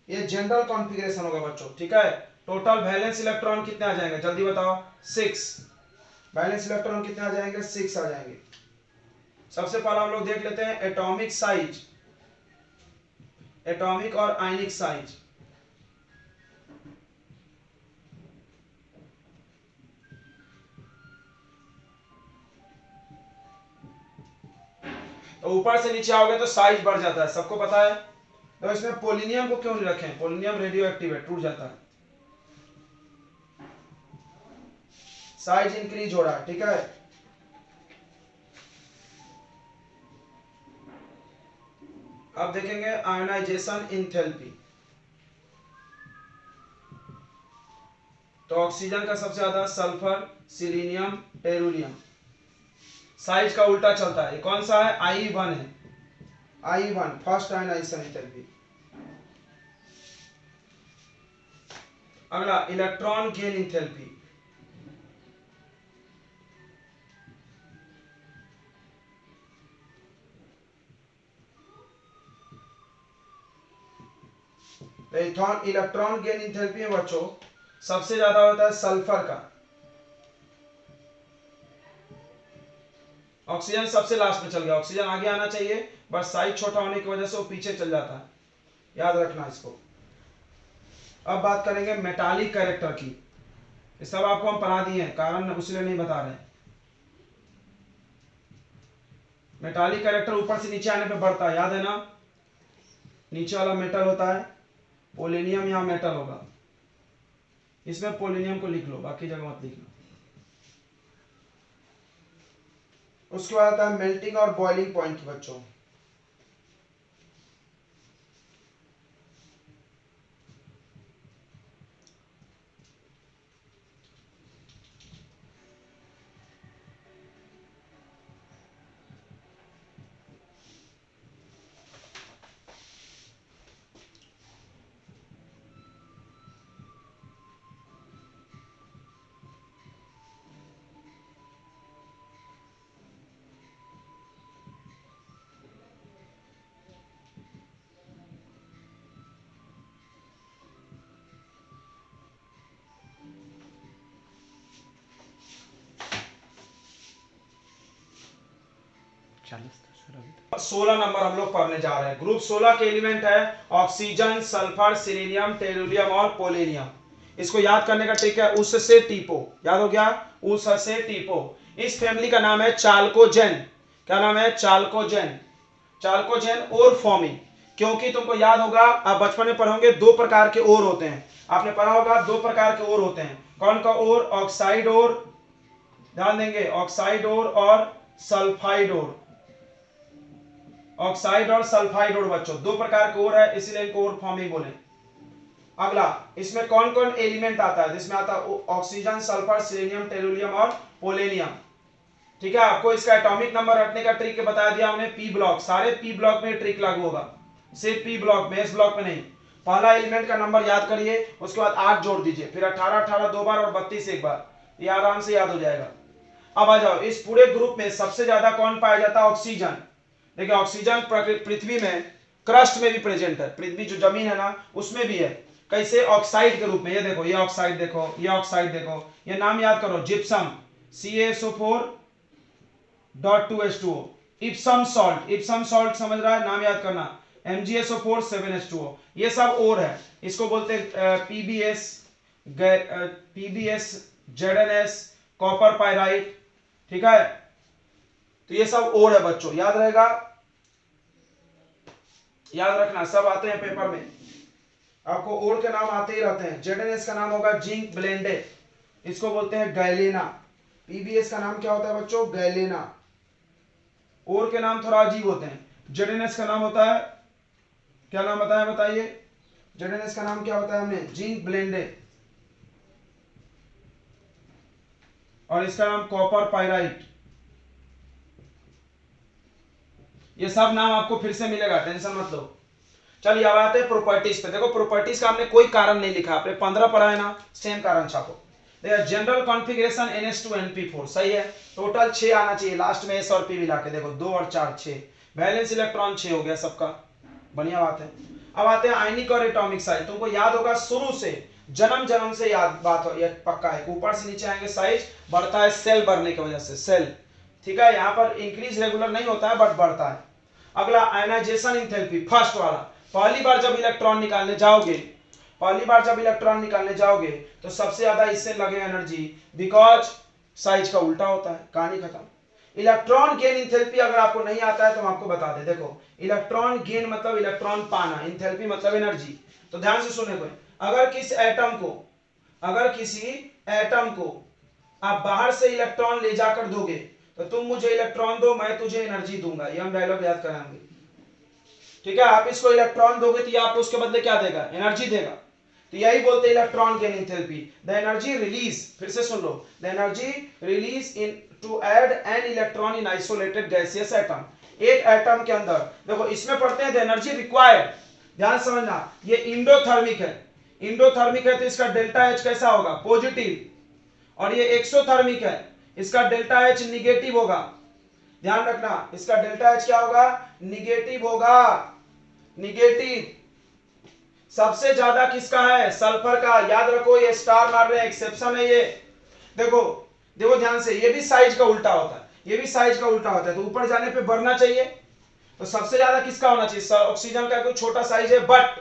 ये जनरल कॉन्फ़िगरेशन होगा बच्चों, ठीक है। टोटल वैलेंस इलेक्ट्रॉन कितने आ जाएंगे जल्दी बताओ? 6। वैलेंस इलेक्ट्रॉन कितने आ जाएंगे? 6 आ जाएंगे। सबसे पहला हम लोग देख लेते हैं एटॉमिक साइज, एटॉमिक और आयनिक साइज। तो ऊपर से नीचे आओगे तो साइज बढ़ जाता है, सबको पता है। तो इसमें पोलिनियम को क्यों नहीं रखें, पोलिनियम रेडियो एक्टिव है, टूट जाता है, साइज इंक्रीज हो रहा है, ठीक है। अब देखेंगे आयोनाइजेशन इंथैल्पी। तो ऑक्सीजन का सबसे ज्यादा सल्फर, सिलीनियम, टेरुलियम, साइज का उल्टा चलता है। ये कौन सा है, I1 है, I1 फर्स्ट आयोनाइजेशन इंथैल्पी। अगला electron gain enthalpy. Electron gain enthalpy में बच्चों सबसे ज्यादा होता है सल्फर का, ऑक्सीजन सबसे लास्ट में चल गया, ऑक्सीजन आगे आना चाहिए, बस साइज छोटा होने की वजह से वो पीछे चल जाता है, याद रखना इसको। अब बात करेंगे मेटालिक कैरेक्टर की, ये सब आपको हम पढ़ा दिए हैं, कारण उसलिए नहीं बता रहे। मेटालिक कैरेक्टर ऊपर से नीचे आने पे बढ़ता है, याद है ना, नीचे वाला मेटल होता है, पोलिनियम यहाँ मेटल होगा, इसमें पोलिनियम को लिख लो, बाकी जगह मत लिखना। उसके बाद आता है मेल्टिंग और बॉइलिंग पॉइंट की बच्चों। चालीस था सर अभी तक। 16 नंबर हम लोग पढ़ने जा रहे हैं। ग्रुप 16 के एलिमेंट है ऑक्सीजन, सल्फर, सिलीनियम, टेरुलियम और पोलेनियम। इसको याद करने का ट्रिक है उस से टीपो, याद हो गया, उस से टीपो। इस फैमिली का नाम है चाल्कोजेन। क्या नाम है, चाल्कोजेन। चाल्कोजेन ओर फॉर्मिंग, क्योंकि तुमको याद होगा, आप बचपन में पढ़ोगे, दो प्रकार के ओर होते हैं, आपने पढ़ा होगा दो प्रकार के ओर होते हैं। कौन का ओर, ऑक्साइड ओर, ध्यान देंगे, ऑक्साइड ओर और सल्फाइड ओर। ऑक्साइड और सल्फाइड ओर बच्चों दो प्रकार के ओर है, इसीलिए इनको ओर फॉर्मिंग बोले। अगला, इसमें कौन कौन एलिमेंट आता है, जिसमें आता है ऑक्सीजन, सल्फर, सिलीनियम, टेरुलियम और पोलेनियम। ठीक है, आपको इसका एटॉमिक नंबर रखने का ट्रिक बता दिया हमने, पी ब्लॉक, सारे पी ब्लॉक में ट्रिक लागू होगा, सिर्फ पी ब्लॉक में, एस ब्लॉक में नहीं। पहला एलिमेंट का नंबर याद करिए, उसके बाद 8 जोड़ दीजिए, फिर 18 18 दो बार और 32 एक बार, ये आराम से याद हो जाएगा। अब आ जाओ, इस पूरे ग्रुप में सबसे ज्यादा कौन पाया जाता है, ऑक्सीजन। देखिए ऑक्सीजन पृथ्वी में क्रस्ट में भी प्रेजेंट है, पृथ्वी जो जमीन है ना उसमें भी है। कैसे, ऑक्साइड के रूप में, ये देखो, ये ऑक्साइड देखो, ये ऑक्साइड देखो, ये नाम याद करो, gypsum CaSO4.2H2O, Epsom salt, Epsom salt समझ रहा है, नाम याद करना, MgSO4 7H2O, ये सब और है, इसको बोलते हैं PbS, ZnS, कॉपर पाइराइट। ठीक है, तो ये सब और है बच्चों, याद रहेगा, याद रखना, सब आते हैं पेपर में, आपको और के नाम आते ही रहते हैं। ZnS का नाम होगा जिंक ब्लेंडेड, इसको बोलते हैं गैलेना। PbS का नाम क्या होता है बच्चों, गैलेना। और के नाम थोड़ा अजीब होते हैं। ZnS का नाम होता है, क्या नाम बताया बताइए, ZnS का नाम क्या होता है, हमने जिंक ब्लेंडेड, और इसका नाम कॉपर पाइराइट। ये सब नाम आपको फिर से मिलेगा, टेंशन मत लो। चलिए अब आते हैं प्रॉपर्टीज पे। देखो प्रॉपर्टीज का हमने कोई कारण नहीं लिखा, आपने 15 पढ़ा है ना, सेम कारण छापो। देखो जनरल कॉन्फ़िगरेशन NH2NP4 सही है, टोटल 6 आना चाहिए लास्ट में, S और P मिला के, देखो 2 और 4 6, वैलेंस इलेक्ट्रॉन 6 हो गया सबका, बढ़िया बात है। अब आते हैं आयनिक और एटॉमिक साइज। तुमको याद होगा शुरू से, जन्म से याद बात हो, ये पक्का है, ऊपर से नीचे आएंगे साइज बढ़ता है सेल बढ़ने की वजह से, सेल। ठीक है, यहाँ पर इंक्रीज रेगुलर नहीं होता है बट बढ़ता है। अगला आयनाइजेशन इंथैल्पी, फर्स्ट वाला, पहली बार जब इलेक्ट्रॉन निकालने जाओगे, तो सबसे ज्यादा इससे लगे एनर्जी, बिकॉज साइज का उल्टा होता है, कहानी खत्म। इलेक्ट्रॉन गेन इंथैल्पी अगर आपको नहीं आता है तो हम आपको बता दें। देखो इलेक्ट्रॉन गेन मतलब इलेक्ट्रॉन पाना, इंथैल्पी मतलब एनर्जी। तो ध्यान से सुने, कोई अगर किसी एटम को आप बाहर से इलेक्ट्रॉन ले जाकर दोगे तो तुम मुझे इलेक्ट्रॉन दो, मैं तुझे एनर्जी दूंगा। ये हम डायलॉग याद कराएंगे, ठीक है। आप इसको इलेक्ट्रॉन दोगे तो ये आपको उसके बदले क्या देगा, एनर्जी देगा। तो यही बोलते हैं electron gain enthalpy. The energy release, फिर से सुन लो, the energy release in to add an electron in isolated gaseous atom. एक एटम के अंदर देखो इसमें पढ़ते हैं द एनर्जी रिक्वायर्ड, ध्यान समझना, ये इंडोथर्मिक है। इंडोथर्मिक है तो इसका डेल्टा एच कैसा होगा, पॉजिटिव। और ये एक्सोथर्मिक है, इसका डेल्टा एच निगेटिव होगा। ध्यान रखना, इसका डेल्टा एच क्या होगा, निगेटिव होगा, निगेटिव। सबसे ज्यादा किसका है, सल्फर का। याद रखो ये स्टार मार रहे हैं, एक्सेप्शन है ये। देखो देखो ध्यान से, ये भी साइज का उल्टा होता है, ये भी साइज का उल्टा होता है, तो ऊपर जाने पे बढ़ना चाहिए। तो सबसे ज्यादा किसका होना चाहिए, ऑक्सीजन का कोई छोटा साइज है, बट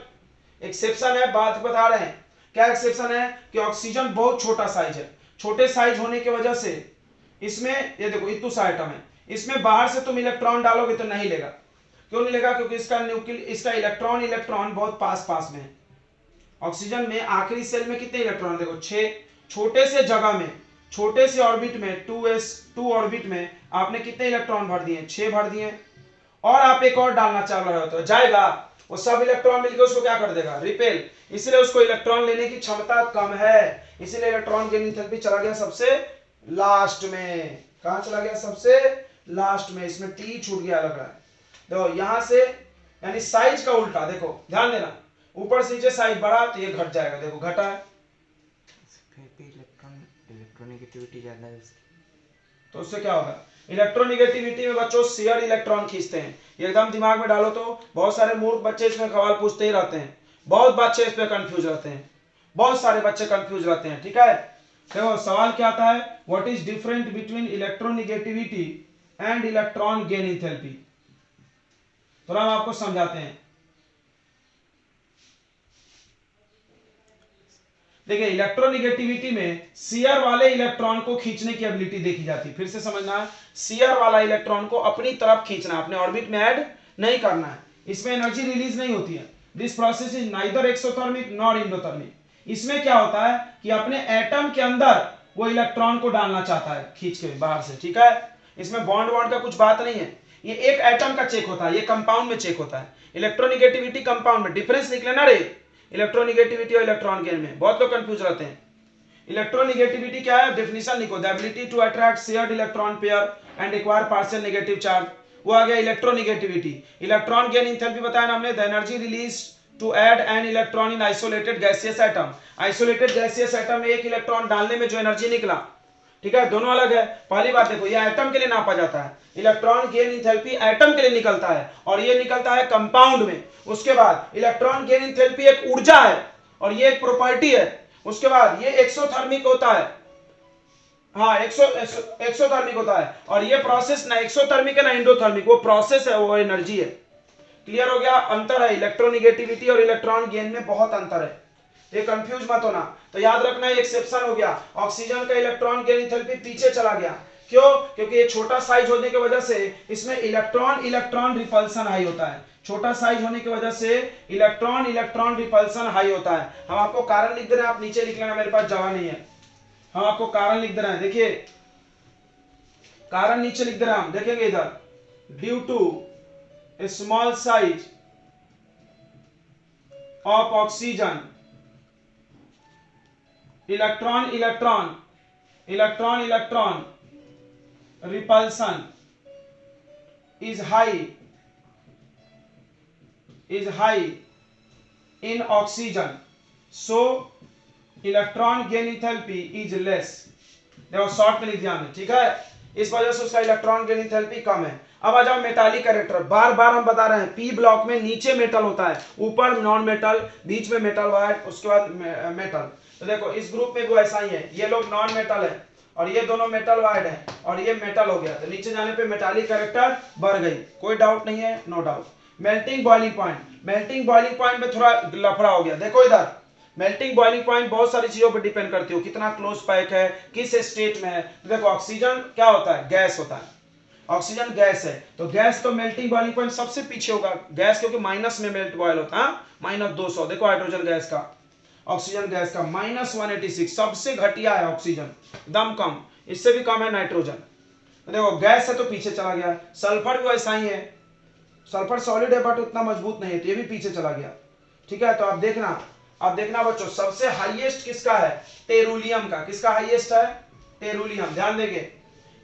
एक्सेप्शन है, बात बता रहे हैं। क्या एक्सेप्शन है कि ऑक्सीजन बहुत छोटा साइज है। छोटे साइज होने की वजह से इसमें, ये देखो इतू सा आइटम है, इसमें बाहर से तुम इलेक्ट्रॉन डालोगे तो नहीं लेगा। क्यों नहीं लेगा, क्योंकि इसका इलेक्ट्रॉन बहुत पास पास में है। ऑक्सीजन में आखिरी सेल में कितने इलेक्ट्रॉन, देखो 6। छोटे से जगह में, छोटे से ऑर्बिट में, 2s2 ऑर्बिट में आपने कितने इलेक्ट्रॉन भर दिए, 6 भर दिए। और आप एक और डालना चाह रहे हो तो जाएगा, वो सब इलेक्ट्रॉन मिलकर उसको क्या कर देगा, रिपेल। इसलिए उसको इलेक्ट्रॉन लेने की क्षमता कम है, इसीलिए इलेक्ट्रॉन गेन इंथैल्पी चला गया सबसे लास्ट में। कहां चला गया, सबसे लास्ट में। इसमें टी छूट गया लग रहा है। देखो यहां से, यानी साइज का उल्टा। देखो ध्यान देना, ऊपर से नीचे साइज बढ़ा तो ये घट जाएगा, देखो घटा है। फिर भी इलेक्ट्रोनेगेटिविटी ज्यादा है उसकी, तो उससे क्या होगा, इलेक्ट्रोनेगेटिविटी में बच्चों शेयर इलेक्ट्रॉन खींचते हैं। ये एकदम दिमाग में डालो, तो बहुत सारे मूर्ख बच्चे इसमें सवाल पूछते ही रहते हैं। बहुत बच्चे इस पे कंफ्यूज रहते हैं, बहुत सारे बच्चे कंफ्यूज रहते हैं, ठीक है। देखो सवाल क्या आता है, what is different between electronegativity and electron gain enthalpy. थोड़ा हम आपको समझाते हैं। देखिए इलेक्ट्रोनेगेटिविटी में शेयर वाले इलेक्ट्रॉन को खींचने की एबिलिटी देखी जाती है। फिर से समझना है, शेयर वाला इलेक्ट्रॉन को अपनी तरफ खींचना, अपने ऑर्बिट में ऐड नहीं करना है। इसमें एनर्जी रिलीज नहीं होती है। This process is neither exothermic nor endothermic. इसमें क्या होता है कि अपने एटम के अंदर वो इलेक्ट्रॉन को डालना चाहता है खींच के बाहर से, ठीक है। इसमें बॉन्ड वॉन्ड का कुछ बात नहीं है, ये एक एटम का चेक होता है, ये कंपाउंड में चेक होता है। इलेक्ट्रोनेगेटिविटी कंपाउंड में, डिफरेंस निकले ना रे इलेक्ट्रोनेगेटिविटी और इलेक्ट्रॉन गेन में। बहुत लोग कंफ्यूज रहते हैं। इलेक्ट्रोनेगेटिविटी क्या है, डेफिनेशन लिखो, the ability to attract shared electron pair and acquire partial negative charge. वो आ गया इलेक्ट्रोनेगेटिविटी। इलेक्ट्रॉन गेन इंथैल्पी बताया ना हमने, the energy release to add an electron in isolated gaseous atom. Isolated gaseous atom में एक electron डालने में जो एनर्जी निकला, ठीक है, दोनों अलग है। पहली बात देखो, ये एटम के लिए नापा जाता है। इलेक्ट्रॉन गेन इंथैल्पी एटम के लिए निकलता है और ये निकलता है कंपाउंड में। उसके बाद इलेक्ट्रॉन गेन इंथैल्पी एक ऊर्जा है और ये एक प्रॉपर्टी है। उसके बाद ये एक्सोथर्मिक होता है, हाँ एक्सोथर्मिक होता है। और ये प्रोसेस ना एक्सोथर्मिक है ना इंडोथर्मिक, वो प्रोसेस है, वो एनर्जी है। क्लियर हो गया, अंतर है इलेक्ट्रोनेगेटिविटी और इलेक्ट्रॉन गेन में, बहुत अंतर है, ये कंफ्यूज मत होना। तो याद रखना ये एक्सेप्शन हो गया, ऑक्सीजन का इलेक्ट्रॉन गेन इंथैल्पी पीछे चला गया। क्यों, क्योंकि ये छोटा साइज होने की वजह से इसमें इलेक्ट्रॉन रिपल्सन हाई होता है। छोटा साइज होने की वजह से इलेक्ट्रॉन रिपल्सन हाई होता है। हम आपको कारण लिख दे रहे हैं, आप नीचे लिख लेना, मेरे पास जगह नहीं है। हम आपको कारण लिख दे रहे हैं, देखिए कारण नीचे लिख दे रहे हैं हम, देखेंगे इधर, due to small size of oxygen electron repulsion is high in oxygen, so electron gain enthalpy is less। देखो शॉर्ट में लिख दिया हमने, ठीक है। इस वजह से उसका इलेक्ट्रॉन गेन इंथैल्पी कम है। अब आ जाओ मेटालिक कैरेक्टर। बार बार हम बता रहे हैं, पी ब्लॉक में नीचे मेटल होता है, ऊपर नॉन मेटल, बीच में मेटल वाइट, उसके बाद मेटल। तो देखो इस ग्रुप में भी ऐसा ही है, ये लोग नॉन मेटल है और ये दोनों मेटल वाइड है और ये मेटल हो गया। तो नीचे जाने पे मेटालिक कैरेक्टर बढ़ गई, कोई डाउट नहीं है, no doubt. Melting boiling point में थोड़ा लफड़ा हो गया। देखो इधर मेल्टिंग बॉइलिंग पॉइंट बहुत सारी चीजों पर डिपेंड करती हो, कितना क्लोज पैक है, किस स्टेट में है। तो देखो ऑक्सीजन क्या होता है, गैस होता है, ऑक्सीजन गैस है, तो गैस तो मेल्टिंग बॉइलिंग पॉइंट सबसे पीछे होगा, गैस क्योंकि माइनस में मेल्ट बॉयल होता है, -200। देखो हाइड्रोजन गैस का, ऑक्सीजन गैस का -186, सबसे घटिया है ऑक्सीजन, एकदम कम, इससे भी कम है नाइट्रोजन। तो देखो गैस है तो पीछे चला गया। सल्फर भी वैसा ही है, सल्फर सॉलिड है बट उतना मजबूत नहीं है, तो ये भी पीछे चला गया। ठीक है, तो आप देखना बच्चों, सबसे हाईएस्ट किसका है? टेरुलियम का। किसका हाईएस्ट है? टेरुलियम। ध्यान देंगे,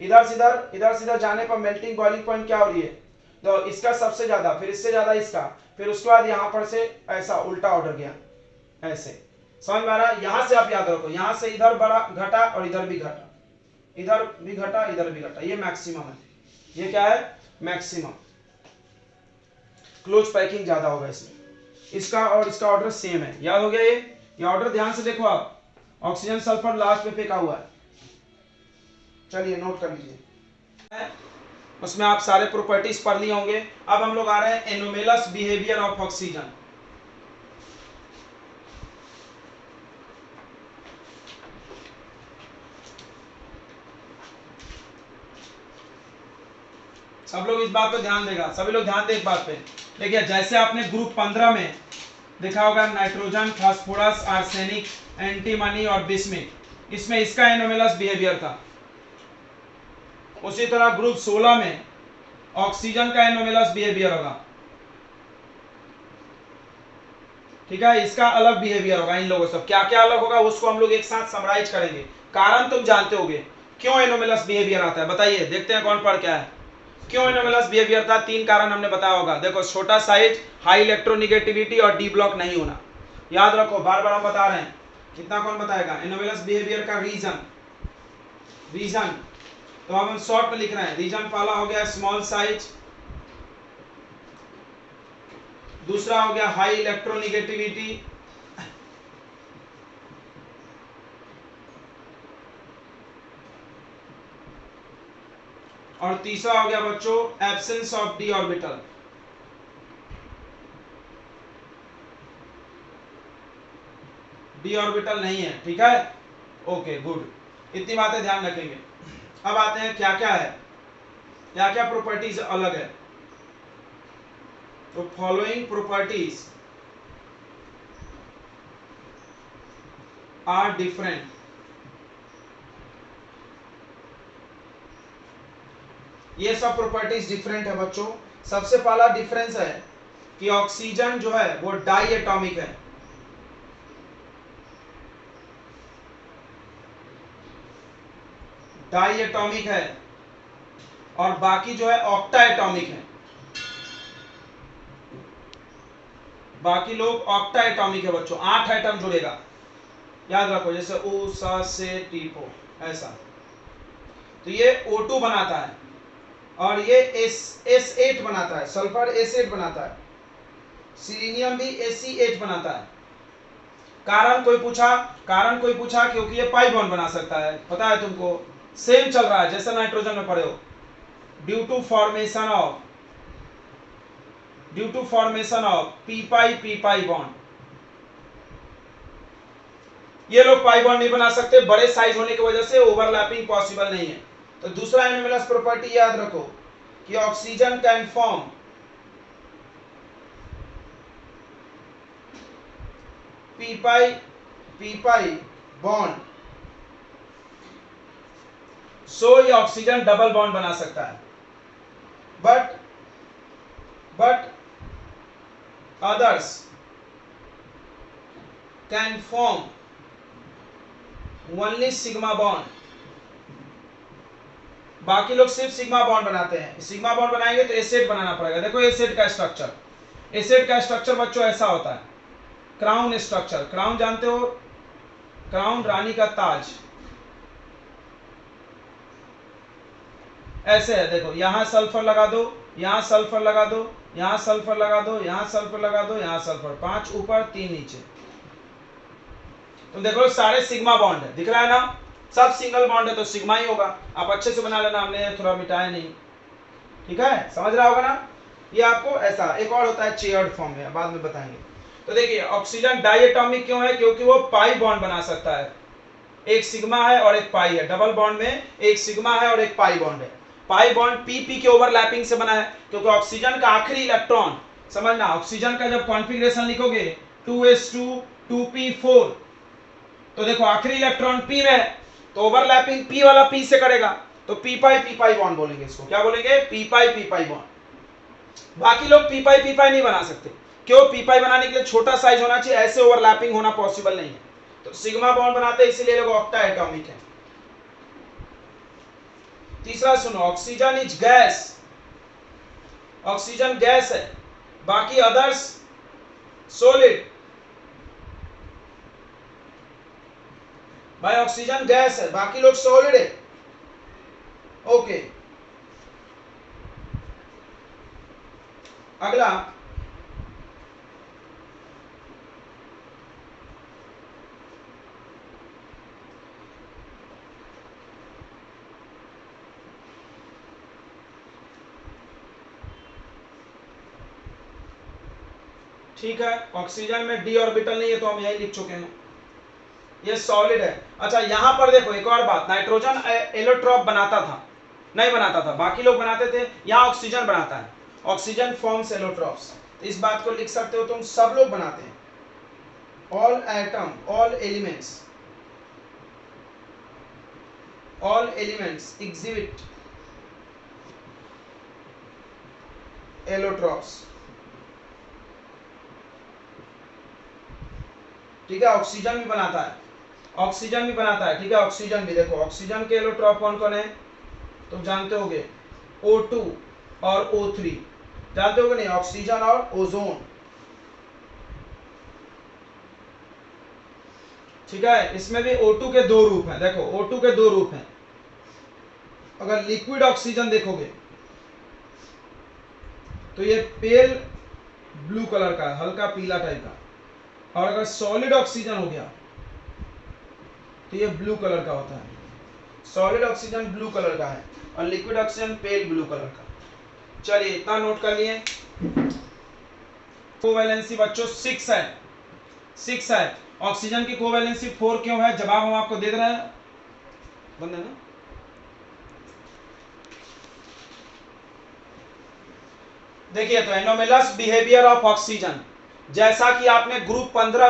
इधर सीधर जाने पर मेल्टिंग बॉइलिंग पॉइंट क्या हो रही है? तो इसका सबसे ज्यादा, फिर इससे ज्यादा इसका, फिर उसके बाद यहां पर से ऐसा उल्टा ऑर्डर गया, ऐसे। समझ में आ रहा है? यहां से आप याद रखो, यहां से इधर बड़ा घटा और इधर भी घटा, इधर भी घटा, इधर भी घटा, ये मैक्सिमम है। ये क्या है? मैक्सिमम। क्लोज पैकिंग ज्यादा होगा इसमें। इसका और इसका ऑर्डर सेम है, याद हो गया ये ऑर्डर ध्यान से देखो आप। ऑक्सीजन सल्फर लास्ट में फेंका हुआ है, चलिए नोट कर लीजिए। उसमें आप सारे प्रॉपर्टीज पढ़ लिए होंगे। अब हम लोग आ रहे हैं एनोमेलस बिहेवियर ऑफ ऑक्सीजन। सब लोग इस बात पे ध्यान देगा, सभी लोग ध्यान दे इस बात पे। देखिए जैसे आपने ग्रुप 15 में देखा होगा नाइट्रोजन, फास्फोरस, आर्सेनिक, एंटीमनी और बिस्मिथ, इसमें इसका एनोमेलस बिहेवियर था। उसी तरह ग्रुप 16 में ऑक्सीजन का एनोमेलस बिहेवियर होगा। ठीक है, इसका अलग बिहेवियर होगा इन लोगों से। क्या क्या अलग होगा उसको हम लोग एक साथ समराइज करेंगे। कारण तुम जानते होगे क्यों एनोमेलस बिहेवियर आता है, बताइए, देखते हैं कौन पढ़ क्या है। क्यों एनोमेलस बिहेवियर था? 3 कारण हमने बताया होगा। देखो, छोटा साइज, हाई इलेक्ट्रोनिगेटिविटी और डी ब्लॉक नहीं होना। याद रखो, बार बार हम बता रहे हैं। कितना कौन बताएगा एनोमेलस बिहेवियर का रीजन? तो अब हम शॉर्ट में लिख रहे हैं। रीजन पहला हो गया स्मॉल साइज, दूसरा हो गया हाई इलेक्ट्रोनिगेटिविटी, और तीसरा हो गया बच्चों absence of D orbital. D orbital नहीं है, ठीक है, ओके गुड, इतनी बातें ध्यान रखेंगे। अब आते हैं क्या क्या है, क्या क्या प्रॉपर्टीज अलग है। तो फॉलोइंग प्रॉपर्टीज आर डिफरेंट। ये सब प्रॉपर्टीज डिफरेंट है बच्चों। सबसे पहला डिफरेंस है कि ऑक्सीजन जो है वो डाई एटॉमिक है, डाई एटॉमिक है, और बाकी जो है ऑक्टा एटॉमिक है। बाकी लोग ऑक्टा एटॉमिक है बच्चों, 8 एटम जुड़ेगा, याद रखो, जैसे ओ सा से टीपो ऐसा। तो ये O2 बनाता है और ये S8 बनाता है, सल्फर S8 बनाता है, सिलीनियम भी Ag8 बनाता है। कारण कोई पूछा क्योंकि ये पाई बॉन्ड बना सकता है, पता है तुमको, सेम चल रहा है जैसे नाइट्रोजन में पढ़े हो। Due to formation of P pi bond. ये लोग पाई बॉन्ड नहीं बना सकते, बड़े साइज होने की वजह से ओवरलैपिंग पॉसिबल नहीं है। तो दूसरा एनोमेलस प्रॉपर्टी याद रखो कि oxygen can form P pi bond, so ये ऑक्सीजन डबल बॉन्ड बना सकता है। But others can form only sigma bond। बाकी लोग सिर्फ सिग्मा बॉन्ड बनाते हैं। सिग्मा बॉन्ड बनाएंगे तो एसिड बनाना पड़ेगा। देखो एसिड का स्ट्रक्चर बच्चों ऐसा होता है, क्राउन स्ट्रक्चर। क्राउन जानते हो, क्राउन रानी का ताज, ऐसे है। देखो यहां सल्फर लगा दो, यहां सल्फर लगा दो, यहां सल्फर लगा दो, यहां सल्फर लगा दो, यहां सल्फर, 5 ऊपर 3 नीचे। तो देखो सारे सिग्मा बॉन्ड है, दिख रहा है ना, सब सिंगल बॉन्ड है तो सिग्मा ही होगा। आप अच्छे से बना लेना, हमने थोड़ा मिटाया नहीं, ठीक है, समझ रहा होगा ना। ये आपको ऐसा एक और होता है चेयर्ड फॉर्म में, बाद में बताएंगे। तो देखिए ऑक्सीजन डाइएटॉमिक क्यों है? क्योंकि वो पाई बॉन्ड बना सकता है। एक सिग्मा है और एक पाई है, डबल बॉन्ड में एक सिग्मा है और एक पाई बॉन्ड है। पाई बॉन्ड पी पी के ओवरलैपिंग से बना है, क्योंकि ऑक्सीजन का आखिरी इलेक्ट्रॉन, समझना, ऑक्सीजन का जब कॉन्फ़िगरेशन लिखोगे 2s2 2p4, तो देखो आखिरी इलेक्ट्रॉन p में है, तो ओवरलैपिंग p वाला p से करेगा, तो p पाई बॉन्ड बोलेंगे इसको, क्या बोलेंगे, p पाई बॉन्ड। बाकी लोग p पाई नहीं बना सकते, क्यों, p पाई बनाने के लिए छोटा साइज होना चाहिए, ऐसे ओवरलैपिंग होना पॉसिबल नहीं है, तो सिग्मा बॉन्ड बनाते हैं, इसीलिए लोग ऑक्टा एटॉमिक है। तीसरा सुनो, oxygen is gas, oxygen gas है, बाकी अदर्स सॉलिड। भाई ऑक्सीजन गैस है, बाकी लोग सॉलिड है, ओके। अगला, ठीक है, ऑक्सीजन में डी ऑर्बिटल नहीं है तो हम यही लिख चुके हैं, ये सॉलिड है। अच्छा यहां पर देखो एक और बात, नाइट्रोजन एलोट्रॉप बनाता था, नहीं बनाता था, बाकी लोग बनाते थे, यहां ऑक्सीजन बनाता है, ऑक्सीजन फॉर्म्स एलोट्रॉप्स, तो इस बात को लिख सकते हो तुम, सब लोग बनाते हैं, all atom all elements exhibit allotropes, ठीक है। ऑक्सीजन भी बनाता है, ऑक्सीजन भी बनाता है, ठीक है, ऑक्सीजन भी देखो, ऑक्सीजन के एलोट्रॉप कौन कौन है, तुम जानते होगे, O2 और O3, जानते होगे नहीं, ऑक्सीजन और ओजोन, ठीक है। इसमें भी O2 के दो रूप हैं, देखो O2 के दो रूप हैं, अगर लिक्विड ऑक्सीजन देखोगे तो ये पेल ब्लू कलर का है, हल्का पीला टाइप का, और अगर सॉलिड ऑक्सीजन हो गया तो ये ब्लू कलर का होता है, सॉलिड ऑक्सीजन ब्लू कलर का है और liquid oxygen pale blue colour का। चलिए इतना नोट कर लिए। कोवैलेंसी बच्चों 6 है, 6 है, ऑक्सीजन की कोवैलेंसी 4 क्यों है, जवाब हम आपको दे रहे हैं, बंद है ना। देखिए तो एनोमेलस बिहेवियर ऑफ ऑक्सीजन, जैसा कि आपने ग्रुप 15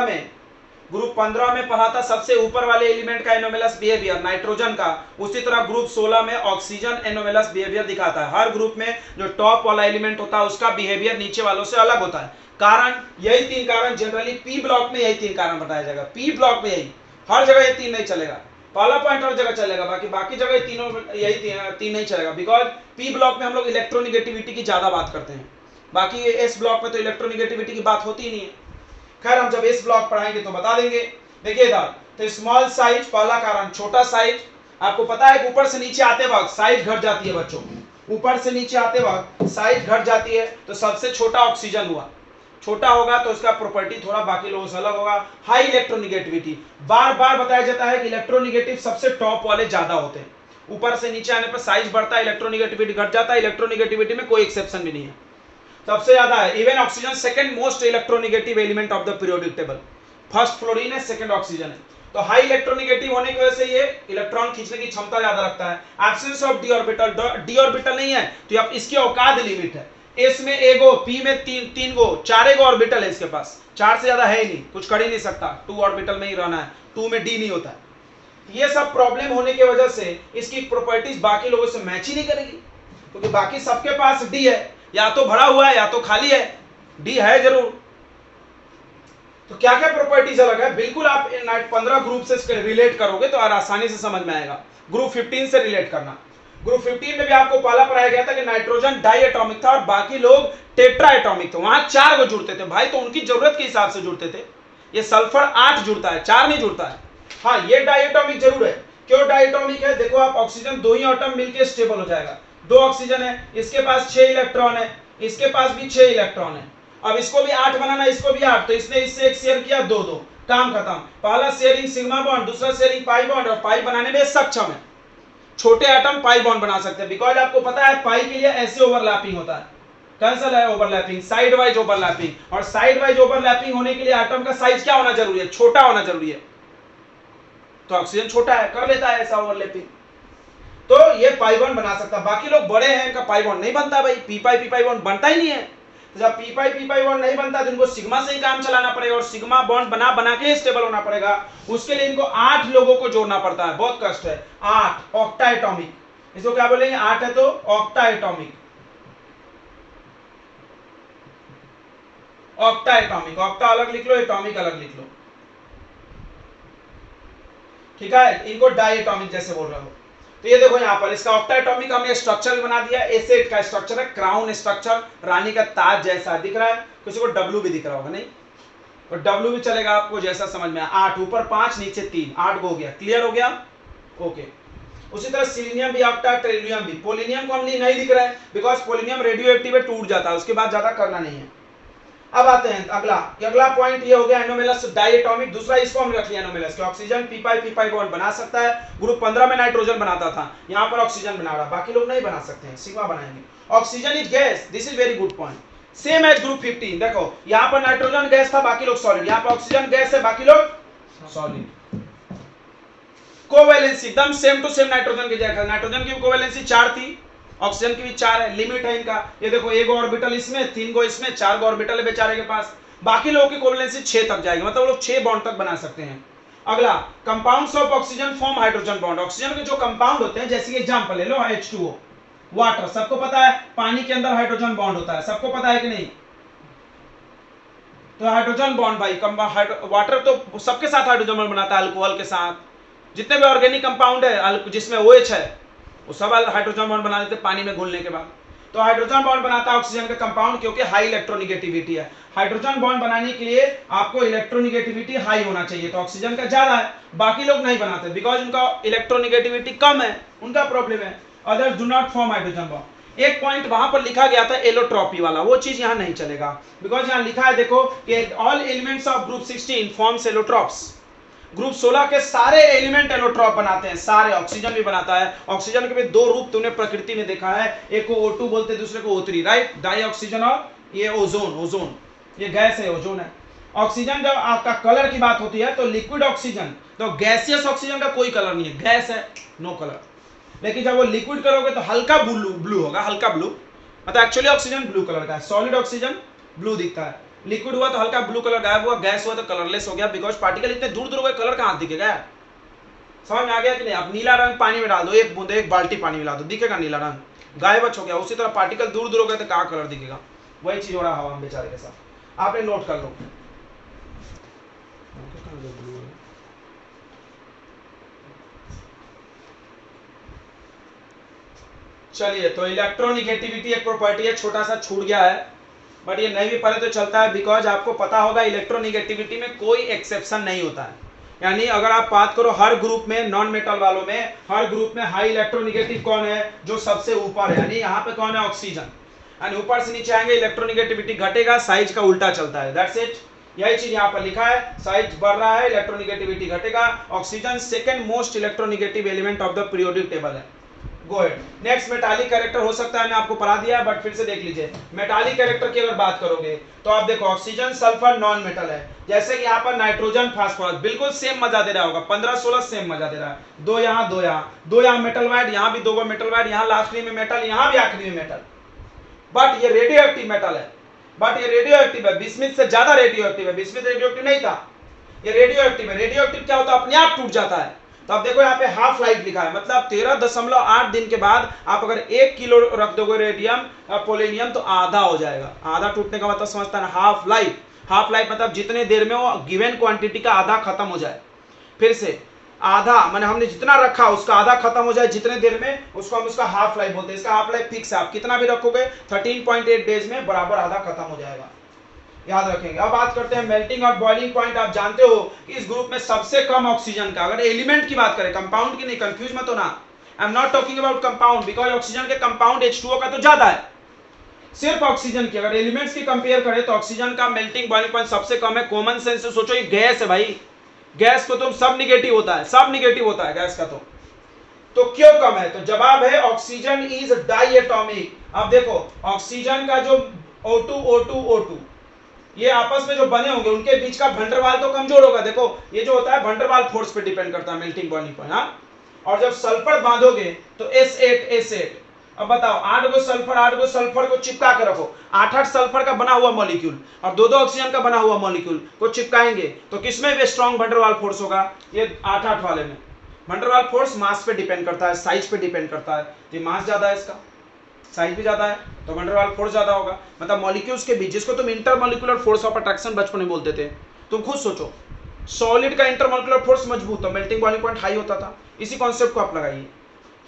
में पढ़ा था, सबसे ऊपर वाले एलिमेंट का एनोमेलस बिहेवियर नाइट्रोजन का, उसी तरह ग्रुप 16 में ऑक्सीजन एनोमेलस बिहेवियर दिखाता है। हर ग्रुप में जो टॉप वाला एलिमेंट होता है उसका बिहेवियर नीचे वालों से अलग होता है। कारण, यही 3 कारण, जनरली पी ब्लॉक में यही 3 कारण बताया जाएगा, पी ब्लॉक में यही, हर जगह ये 3 नहीं चलेगा, पहला पॉइंट हर जगह चलेगा, बाकी जगह तीनों यही 3 नहीं चलेगा, बिकॉज पी ब्लॉक में हम लोग इलेक्ट्रोनिगेटिविटी की ज्यादा बात करते हैं, बाकी एस ब्लॉक में तो इलेक्ट्रोनिगेटिविटी की बात होती ही नहीं है। खैर हम जब एस ब्लॉक पढ़ाएंगे तो बता देंगे। देखिए इधर तो स्मॉल साइज, पहला कारण छोटा साइज, आपको पता है ऊपर से नीचे आते वक्त साइज घट जाती है बच्चों, ऊपर से नीचे आते वक्त साइज घट जाती है, तो सबसे छोटा ऑक्सीजन हुआ, छोटा होगा तो उसका प्रॉपर्टी थोड़ा बाकी लोगों से अलग होगा। हाई इलेक्ट्रोनिगेटिविटी, बार बार बताया जाता है कि इलेक्ट्रोनिगेटिव सबसे टॉप वाले ज्यादा होते हैं, ऊपर से नीचे आने पर साइज बढ़ता है, इलेक्ट्रोनिगेटिविटी घट जाता है, इलेक्ट्रोनिगेटिविटी में कोई एक्सेप्शन भी नहीं है, सबसे ज्यादा है। Even oxygen second most electronegative element of the periodic table, first fluorine है, सेकंड ऑक्सीजन है। तो हाई इलेक्ट्रोनिगेटिव होने की वजह से ये इलेक्ट्रॉन खींचने की क्षमता ज्यादा रखता है। Absence of D orbital, D orbital नहीं है तो अब इसकी औकात लिमिट है, एस में एगो, पी में तीन गो, 4 गो ऑर्बिटल है इसके पास, 4 से ज्यादा है ही नहीं, कुछ कर ही नहीं सकता, 2 ऑर्बिटल में ही रहना है, 2 में डी नहीं होता है। ये सब प्रॉब्लम होने की वजह से इसकी प्रॉपर्टीज बाकी लोगों से मैच ही नहीं करेगी, क्योंकि बाकी सबके पास डी है, या तो भरा हुआ है या तो खाली है, डी है जरूर। तो क्या क्या प्रॉपर्टीज अलग है, बिल्कुल आप 15 ग्रुप से रिलेट करोगे तो आसानी से समझ में आएगा। ग्रुप 15 से रिलेट करना, ग्रुप 15 में भी आपको पहला पढ़ाया गया था कि नाइट्रोजन डाई एटॉमिक था और बाकी लोग टेट्रा एटॉमिक थे, वहां 4 को जुड़ते थे भाई, तो उनकी जरूरत के हिसाब से जुड़ते थे। ये सल्फर 8 जुड़ता है, 4 नहीं जुड़ता है। हाँ ये डाई एटॉमिक जरूर है, क्यों डाई एटॉमिक है, देखो आप ऑक्सीजन 2 ही एटम मिलकर स्टेबल हो जाएगा, 2 ऑक्सीजन है, इसके पास 6 इलेक्ट्रॉन है, इसके पास भी 6 इलेक्ट्रॉन है, अब इसको भी 8 बनाना, इसको भी 8, तो इसने इससे एक शेयर किया, 2 काम खत्म। पहला शेयरिंग सिग्मा बॉन्ड, दूसरा शेयरिंग पाई बॉन्ड, और पाई बनाने में सक्षम है, छोटे एटम पाई बॉन्ड बना सकते हैं, बिकॉज आपको पता है पाई के लिए ऐसे ओवरलैपिंग होता है, कैंसल है ओवरलैपिंग, साइड वाइज ओवरलैपिंग, और साइड वाइज ओवरलैपिंग होने के लिए एटम का साइज क्या होना जरूरी है, छोटा होना जरूरी है, तो ऑक्सीजन छोटा है, कर लेता है ऐसा ओवरलैपिंग। तो ये पाई बॉन्ड बना सकता है। बाकी लोग बड़े हैं, इनका पाई बॉन्ड नहीं बनता भाई, पी पाई बॉन्ड बनता ही नहीं है। तो जब पी पाई बॉन्ड नहीं बनता तो इनको सिग्मा से ही काम चलाना पड़ेगा, और सिग्मा बॉन्ड बना के स्टेबल होना पड़ेगा। उसके लिए इनको 8 लोगों को जोड़ना पड़ता है, बहुत कष्ट है। 8 ऑक्टा एटॉमिक, इसको क्या बोलेंगे? 8 है तो octa atomic. Octa atomic, octa अलग लिख लो, एटॉमिक अलग लिख लो, ठीक है। इनको डाई एटॉमिक जैसे बोल रहे हो। तो ये देखो यहाँ पर इसका ऑक्टा एटॉमिक हमने स्ट्रक्चर बना दिया। एसेट का स्ट्रक्चर है क्राउन स्ट्रक्चर, रानी का ताज जैसा दिख रहा है। किसी को डब्ल्यू भी दिख रहा होगा, नहीं तो डब्ल्यू भी चलेगा आपको, जैसा समझ में आया। 8 ऊपर 5 नीचे 3, 8 हो गया, क्लियर हो गया, ओके। उसी तरह सिलीनियम भी ऑक्टा, टेरिलियम भी। पोलिनियम को हम नहीं दिख रहा है बिकॉज पोलिनियम रेडियो एक्टिव है, टूट जाता है, उसके बाद ज्यादा करना नहीं है। अब आते हैं अगला पॉइंट ये हो गया एनोमेलस डाइएटॉमिक। दूसरा इसको हम रख लिया एनोमेलस के, ऑक्सीजन पी पाई बॉन्ड बना सकता है। ग्रुप 15 में नाइट्रोजन बनाता था, यहाँ पर ऑक्सीजन बना रहा, बाकी लोग नहीं बना सकते हैं, सिग्मा बनाएंगे। Oxygen is gas, this is very good point. Same age group 15, देखो यहाँ पर नाइट्रोजन गैस था, बाकी लोग सॉलिड, यहाँ पर ऑक्सीजन गैस है, बाकी लोग सॉलिड। कोवैलेंसी एकदम सेम टू सेम नाइट्रोजन की जगह, नाइट्रोजन की कोवैलेंसी 4 थी, ऑक्सीजन की भी 4 है। लिमिट है इनका, ये देखो 1 ऑर्बिटल इसमें, 3 गो इसमें, 4 गो ऑर्बिटल है बेचारे के पास। बाकी लोगों की कोवैलेंसी 6 तक जाएगी, मतलब वो लोग 6 बॉन्ड तक बना सकते हैं। अगला compounds of oxygen form hydrogen bond. Oxygen के जो कंपाउंड होते हैं, जैसे कि एग्जांपल ले लो H2O, वाटर, सबको पता है पानी के अंदर हाइड्रोजन बॉन्ड होता है, सबको पता है कि नहीं? तो हाइड्रोजन बॉन्ड भाई, वाटर तो सबके साथ हाइड्रोजन बॉन्ड बनाता है, अल्कोहल के साथ, जितने भी ऑर्गेनिक कंपाउंड है जिसमें OH है वो सब हाइड्रोजन बॉन्ड बना देते पानी में घुलने के बाद। तो हाइड्रोजन बॉन्ड बनाता है ऑक्सीजन का कंपाउंड, क्योंकि हाई इलेक्ट्रोनिगेटिविटी है। हाइड्रोजन बॉन्ड बनाने के लिए आपको इलेक्ट्रोनिगेटिविटी हाई होना चाहिए, तो ऑक्सीजन का ज्यादा है, बाकी लोग नहीं बनाते बिकॉज उनका इलेक्ट्रोनिगेटिविटी कम है, उनका प्रॉब्लम है। Others do not form hydrogen bond. एक पॉइंट वहां पर लिखा गया था एलोट्रॉपी वाला, वो चीज यहां नहीं चलेगा बिकॉज यहां लिखा है देखो कि all elements of group 16 forms allotropes. Group 16 के सारे एलिमेंट एलोट्रॉप बनाते हैं, सारे। ऑक्सीजन भी बनाता है। ऑक्सीजन के भी 2 रूप तूने प्रकृति में देखा है, एक को O2 बोलते हैं, दूसरे को O3, राइट? डाई ऑक्सीजन और ये ओजोन, ये गैस है, ओजोन है। ऑक्सीजन जब आपका कलर की बात होती है तो लिक्विड ऑक्सीजन, तो गैसियस ऑक्सीजन का कोई कलर नहीं है, गैस है, नो कलर। लेकिन जब वो लिक्विड करोगे तो हल्का ब्लू होगा, हल्का ब्लू, मतलब एक्चुअली ऑक्सीजन ब्लू कलर का है। सॉलिड ऑक्सीजन ब्लू दिखता है, लिक्विड हुआ तो हल्का ब्लू कलर गायब हुआ, गैस हुआ तो कलरलेस हो गया बिकॉज पार्टिकल इतने दूर दूर हो गए, कलर कहां दिखेगा? समझ में आ गया कि नहीं? अब नीला रंग पानी में डाल दो, एक बूंद, एक बाल्टी पानी मिला दो, दिखेगा नीला रंग, गायब हो गया। उसी तरह पार्टिकल दूर दूर हो गए तो कहां कलर दिखेगा? वही चीज हो रहा हवा में बेचारे के साथ, आपने नोट कर लो। चलिए, तो इलेक्ट्रोनिगेटिविटी एक प्रॉपर्टी है, छोटा सा छूट गया है, बट ये नहीं भी पढ़े तो चलता है बिकॉज आपको पता होगा इलेक्ट्रोनिगेटिविटी में कोई एक्सेप्शन नहीं होता है। यानी अगर आप बात करो हर ग्रुप में, नॉन मेटल वालों में, हर ग्रुप में हाई इलेक्ट्रोनिगेटिव कौन है? जो सबसे ऊपर है, यानी यहाँ पे कौन है? ऑक्सीजन। यानी ऊपर से नीचे आएंगे इलेक्ट्रोनिगेटिविटी घटेगा, साइज का उल्टा चलता है, दैट्स इट। यही चीज यहाँ पर लिखा है, साइज बढ़ रहा है, इलेक्ट्रोनिगेटिविटी घटेगा। Oxygen second most electronegative element of the periodic table है। Go ahead. Next metallic character हो सकता है, मैं आपको पढ़ा दिया है बट फिर से देख लीजिए। मेटालिक कैरेक्टर की अगर बात करोगे तो आप देखो ऑक्सीजन सल्फर नॉन मेटल है, जैसे कि यहाँ पर नाइट्रोजन फास्फोरस बिल्कुल सेम मजा दे रहा होगा, 15-16 सेम मजा दे रहा है। 2 यहाँ 2 यहाँ, 2 यहाँ मेटल वाइड, यहाँ भी 2 गो मेटल वाइड, यहाँ लास्टली में मेटल, यहाँ भी आखिरी में मेटल। बट ये रेडियो एक्टिव मेटल है, बट ये रेडियो एक्टिव है, बिस्मिथ से ज्यादा रेडियो एक्टिव है। बिस्मिथ रेडियो एक्टिव नहीं था, ये रेडियो एक्टिव है। रेडियो एक्टिव क्या होता है? अपने आप टूट जाता है। तो अब देखो यहाँ पे हाफ लाइफ लिखा है, मतलब 13.8 दिन के बाद आप अगर 1 किलो रख दोगे रेडियम पोलेनियम तो आधा हो जाएगा। आधा टूटने का मतलब समझता है हाफ लाइफ। हाफ लाइफ मतलब जितने देर में वो गिवन क्वांटिटी का आधा खत्म हो जाए। फिर से आधा माने हमने जितना रखा उसका आधा खत्म हो जाए जितने देर में, उसको हम उसका हाफ लाइफ बोलते हैं। इसका हाफ लाइफ फिक्स है, आप कितना भी रखोगे 13.8 डेज में बराबर आधा खत्म हो जाएगा, याद रखेंगे। अब बात करते हैं मेल्टिंग और बॉइलिंग पॉइंट। आप जानते हो कि इस ग्रुप में सबसे कम ऑक्सीजन का, अगर एलिमेंट की बात करें, कंपाउंड की नहीं, कंफ्यूज मत होना, I am not talking about compound because oxygen के कंपाउंड H2O का तो ज्यादा है। सिर्फ ऑक्सीजन की अगर एलिमेंट्स की कंपेयर करें तो ऑक्सीजन का मेल्टिंग बॉइलिंग पॉइंट सबसे कम है। कॉमन सेंस से सोचो, ये गैस है भाई, गैस को तो सब निगेटिव होता है, सब निगेटिव होता है गैस का। तो क्यों कम है? तो जवाब है ऑक्सीजन इज डाइएटॉमिक। अब देखो ऑक्सीजन का जो O2 ये आपस में जो बने होंगे उनके बीच का वंडरवाल तो कमजोर होगा। देखो ये जो होता है वंडरवाल फोर्स पे डिपेंड करता है मेल्टिंग बॉइलिंग पॉइंट। हाँ, और जब सल्फर बांधोगे तो S8 अब बताओ 8 गो सल्फर को चिपका के रखो, 8 सल्फर का बना हुआ मॉलिक्यूल और 2 ऑक्सीजन का बना हुआ मॉलिक्यूल को चिपकाएंगे तो किसमें भी स्ट्रॉन्ग वंडर वाल फोर्स होगा? ये 8 वाले में। वंडर वाल फोर्स मास पे डिपेंड करता है, साइज पे डिपेंड करता है। तो मास ज्यादा है, इसका साइज भी ज्यादा है तो वंडर वाल फोर्स ज्यादा होगा। मतलब मॉलिक्यूल्स के बीच, जिसको तुम इंटरमॉलिक्यूलर फोर्स ऑफ अट्रैक्शन बचपन में बोलते थे, तुम खुद सोचो सॉलिड का इंटरमॉलिक्यूलर फोर्स मजबूत तो मेल्टिंग बॉइलिंग पॉइंट हाई होता था। इसी कॉन्सेप्ट को आप लगाइए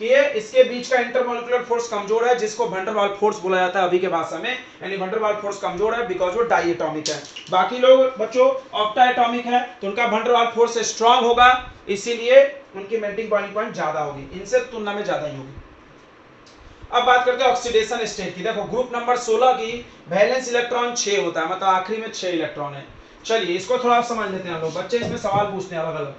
कि ये इसके बीच का इंटरमॉलिक्यूलर फोर्स कमजोर है, जिसको वन डेर वाल फोर्स बोला जाता है अभी के भाषा में। यानी वन डेर वाल फोर्स कमजोर है बिकॉज वो डाई एटॉमिक है। बाकी लोग बच्चों ऑक्टा एटॉमिक है तो उनका वन डेर वाल फोर्स स्ट्रांग होगा, इसीलिए उनकी मेल्टिंग बॉइलिंग पॉइंट ज्यादा होगी, इनसे तुलना में ज्यादा ही होगी। अब बात करते हैं ऑक्सीडेशन स्टेट की। देखो ग्रुप नंबर 16 की वैलेंस इलेक्ट्रॉन 6 होता है, मतलब आखिरी में 6 इलेक्ट्रॉन है। चलिए इसको थोड़ा समझ लेते हैं लोग, बच्चे इसमें सवाल पूछते हैं अलग अलग।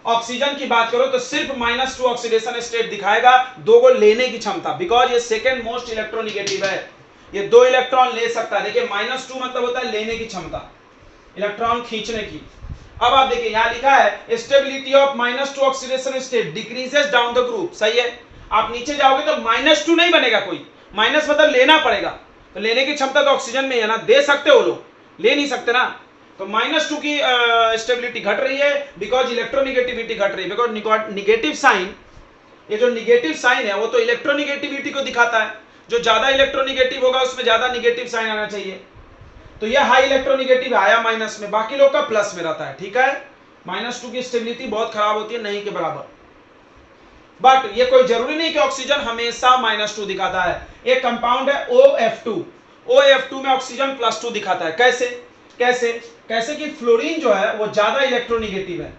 ऑक्सीजन की बात करो तो सिर्फ -2 ऑक्सीडेशन स्टेट दिखाएगा, 2 को लेने की क्षमता, बिकॉज ये सेकंड मोस्ट इलेक्ट्रोनिगेटिव है, ये 2 इलेक्ट्रॉन ले सकता है। देखिए -2 मतलब होता है लेने की क्षमता, इलेक्ट्रॉन खींचने की। अब आप देखिए यहां लिखा है stability of -2 oxidation state decreases down the group, सही है। आप नीचे जाओगे तो -2 नहीं बनेगा, कोई माइनस मतलब लेना पड़ेगा, तो लेने की क्षमता तो ऑक्सीजन में है ना, दे सकते हो लोग, ले नहीं सकते ना। तो -2 की स्टेबिलिटी घट रही है बिकॉज इलेक्ट्रोनिगेटिविटी घट रही है, बिकॉज निगेटिव साइन, ये जो निगेटिव साइन है वो तो इलेक्ट्रोनिगेटिविटी को दिखाता है, जो ज्यादा इलेक्ट्रोनिगेटिव होगा उसमें ज्यादा निगेटिव साइन आना चाहिए। तो ये हाई इलेक्ट्रोनिगेटिव आया माइनस में, बाकी लोग का प्लस में रहता है, ठीक है। -2 की स्टेबिलिटी बहुत खराब होती है, नहीं के बराबर। बट ये कोई जरूरी नहीं कि ऑक्सीजन हमेशा -2 दिखाता है। एक कंपाउंड है OF2 में ऑक्सीजन +2 दिखाता है। कैसे कि फ्लोरीन जो है वो ज्यादा इलेक्ट्रोनिगेटिव है,